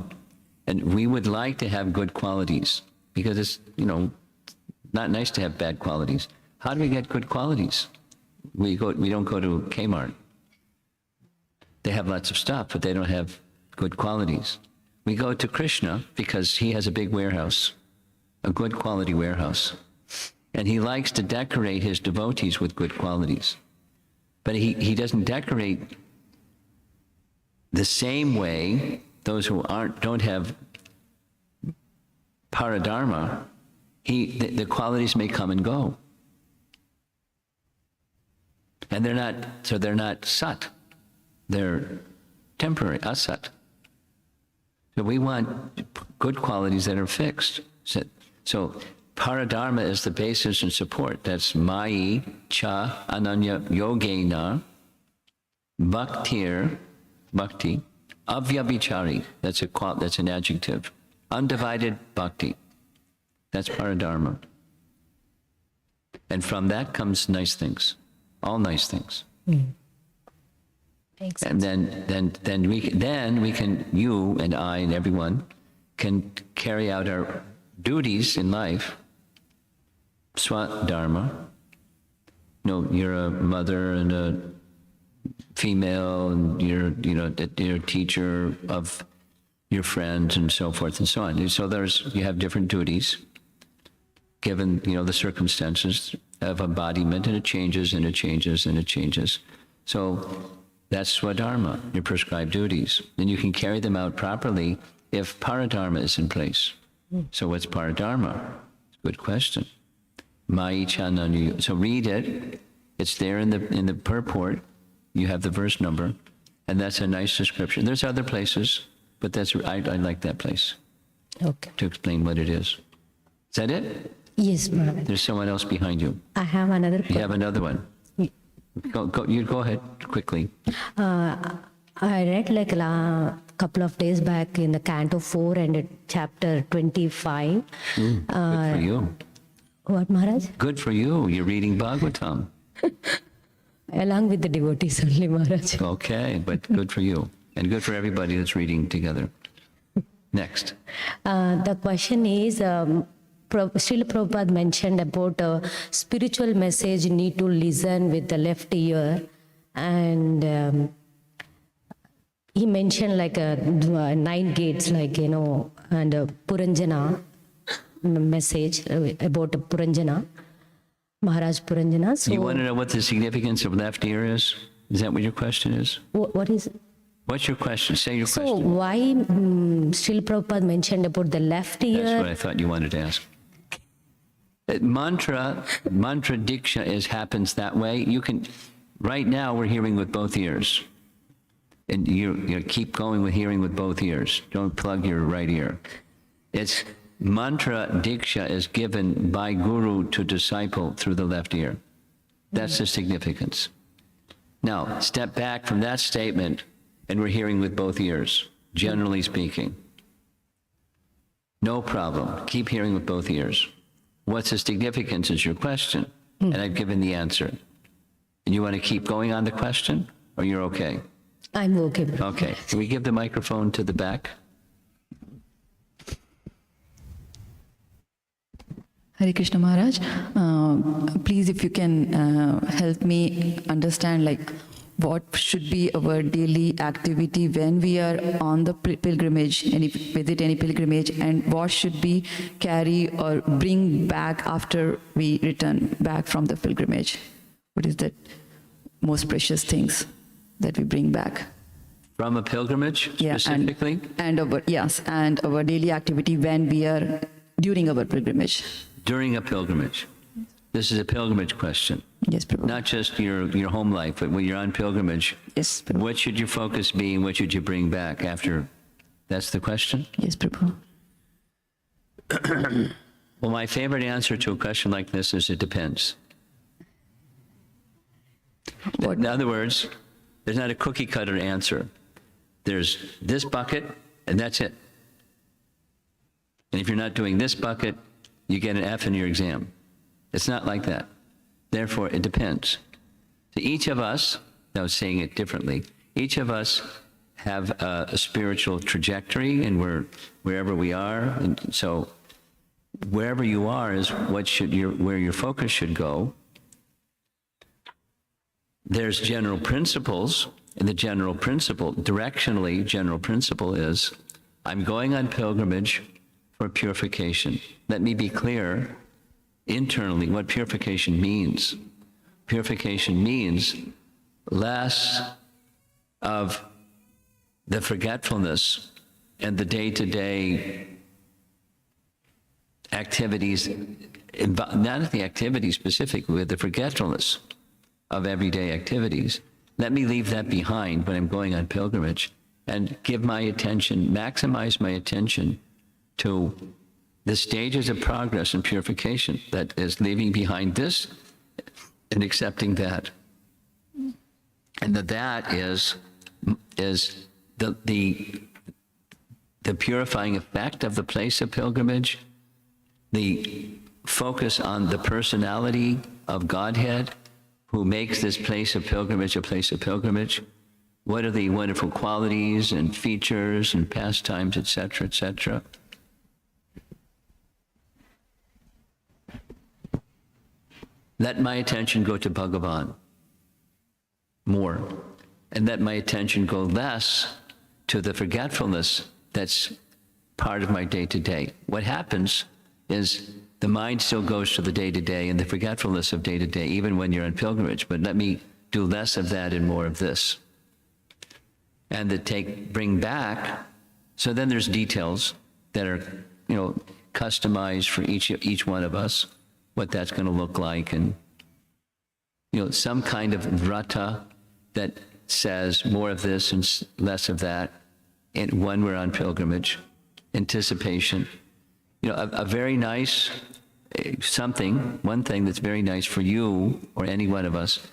S2: And we would like to have good qualities, because it's, not nice to have bad qualities. How do we get good qualities? We don't go to Kmart. They have lots of stuff, but they don't have good qualities. We go to Krishna because he has a big warehouse, a good quality warehouse. And he likes to decorate his devotees with good qualities. But he doesn't decorate the same way those who don't have Paradharma. The qualities may come and go. And they're not sat. They're temporary, asat. So we want good qualities that are fixed. So Paradharma is the basis and support. That's Mayi Cha Ananya Yogena Bhakti Avyabhichari. That's an adjective. Undivided bhakti. That's Paradharma. And from that comes nice things. All nice things.
S7: Makes
S2: And
S7: sense.
S2: then we can, you and I and everyone can carry out our duties in life, swadharma. You're a mother and a female, and you're a teacher of your friends and so forth and so on. So you have different duties given, the circumstances of embodiment, and it changes and it changes and it changes. So that's swadharma, your prescribed duties. Then you can carry them out properly if paradharma is in place. So what's paradharma? Good question. Mai chananu. So read it. It's there in the purport. You have the verse number, and that's a nice description. There's other places, but I like that place
S7: Okay.
S2: to explain what it is. Is that it?
S7: Yes, Maharaj.
S2: There's someone else behind you.
S7: I have another
S2: You have another one. Go ahead quickly.
S7: I read like a couple of days back in the Canto 4 and chapter 25.
S2: Good for you.
S7: What, Maharaj?
S2: Good for you. You're reading Bhagavatam.
S7: Along with the devotees only, Maharaj.
S2: Okay, but good for you. And good for everybody that's reading together. Next.
S7: The question is, Srila Prabhupada mentioned about spiritual message need to listen with the left ear, and he mentioned like 9 gates, like, and Puranjana message about Puranjana, Maharaj Puranjana. So
S2: You want to know what the significance of left ear is? Is that what your question is?
S7: what is
S2: What's your question? Say your
S7: so
S2: question.
S7: why Srila Prabhupada mentioned about the left
S2: That's what
S7: ear?
S2: I thought you wanted to ask. Mantra diksha happens that way. You can, right now we're hearing with both ears. And you keep going with hearing with both ears. Don't plug your right ear. It's mantra diksha is given by guru to disciple through the left ear. That's the significance. Now, step back from that statement, and we're hearing with both ears, generally speaking. No problem. Keep hearing with both ears. What's the significance is your question, and I've given the answer. And you want to keep going on the question, or you're okay?
S7: I'm okay.
S2: Okay. Can we give the microphone to the back?
S8: Hare Krishna Maharaj, please if you can help me understand like what should be our daily activity when we are on the pilgrimage, visit any pilgrimage, and what should we carry or bring back after we return back from the pilgrimage? What is the most precious things that we bring back?
S2: From a pilgrimage,
S8: Yeah,
S2: specifically?
S8: and our daily activity when we are during our pilgrimage.
S2: During a pilgrimage. This is a pilgrimage question.
S8: Yes, Prabhu.
S2: Not just your home life, but when you're on pilgrimage,
S8: Yes, Prabhu.
S2: what should your focus be and what should you bring back after? That's the question?
S8: Yes, Prabhu.
S2: Well, my favorite answer to a question like this is it depends. In other words, there's not a cookie cutter answer. There's this bucket and that's it. And if you're not doing this bucket, you get an F in your exam. It's not like that. Therefore, it depends. So each of us, now saying it differently, each of us have a spiritual trajectory, and wherever we are, and so wherever you are is where your focus should go. There's general principles, and the general principle, directionally, general principle is, I'm going on pilgrimage for purification. Let me be clear internally what purification means. Purification means less of the forgetfulness and the day-to-day activities, not the activities specifically, but the forgetfulness of everyday activities. Let me leave that behind when I'm going on pilgrimage and give my attention, maximize my attention to the stages of progress and purification, that is leaving behind this and accepting that. And that is the purifying effect of the place of pilgrimage, the focus on the personality of Godhead, who makes this place of pilgrimage a place of pilgrimage, What are the wonderful qualities and features and pastimes, etc., etc.? Let my attention go to Bhagavan more, and let my attention go less to the forgetfulness that's part of my day-to-day. What happens is the mind still goes to the day-to-day and the forgetfulness of day-to-day, even when you're on pilgrimage, but let me do less of that and more of this. And bring back, so then there's details that are, customized for each one of us, what that's going to look like, and, some kind of vrata that says more of this and less of that, and when we're on pilgrimage, anticipation. A very nice one thing that's very nice for you or any one of us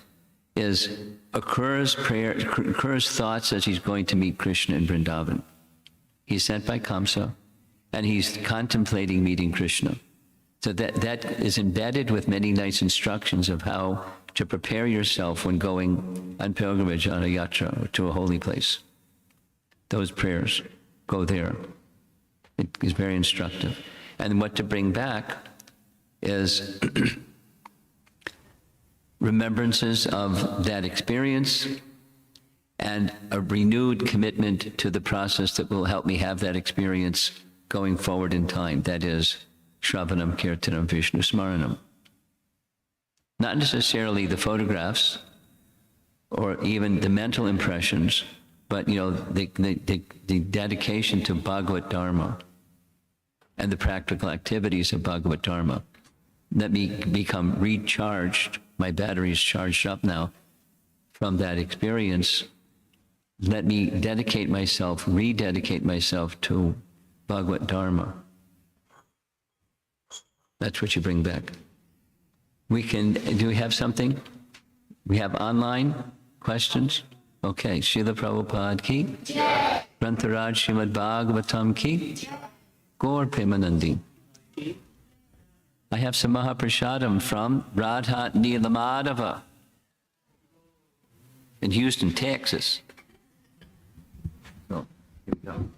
S2: is occurs thoughts as he's going to meet Krishna in Vrindavan. He's sent by Kamsa, and he's contemplating meeting Krishna. So that is embedded with many nice instructions of how to prepare yourself when going on pilgrimage on a yatra or to a holy place. Those prayers go there. It is very instructive. And what to bring back is remembrances of that experience and a renewed commitment to the process that will help me have that experience going forward in time. That is Shravanam, Kirtanam, Vishnu Smaranam. Not necessarily the photographs or even the mental impressions, but the dedication to Bhagavad Dharma and the practical activities of Bhagavad Dharma. Let me become recharged. My battery is charged up now from that experience. Let me rededicate myself to Bhagavad Dharma. That's what you bring back. Do we have something? We have online questions? Okay, Srila Prabhupada ki? Grantaraj Srimad Bhagavatam ki? Gaur Premanandi. I have some Mahaprasadam from Radha Nilamadava in Houston, Texas. So, here we go.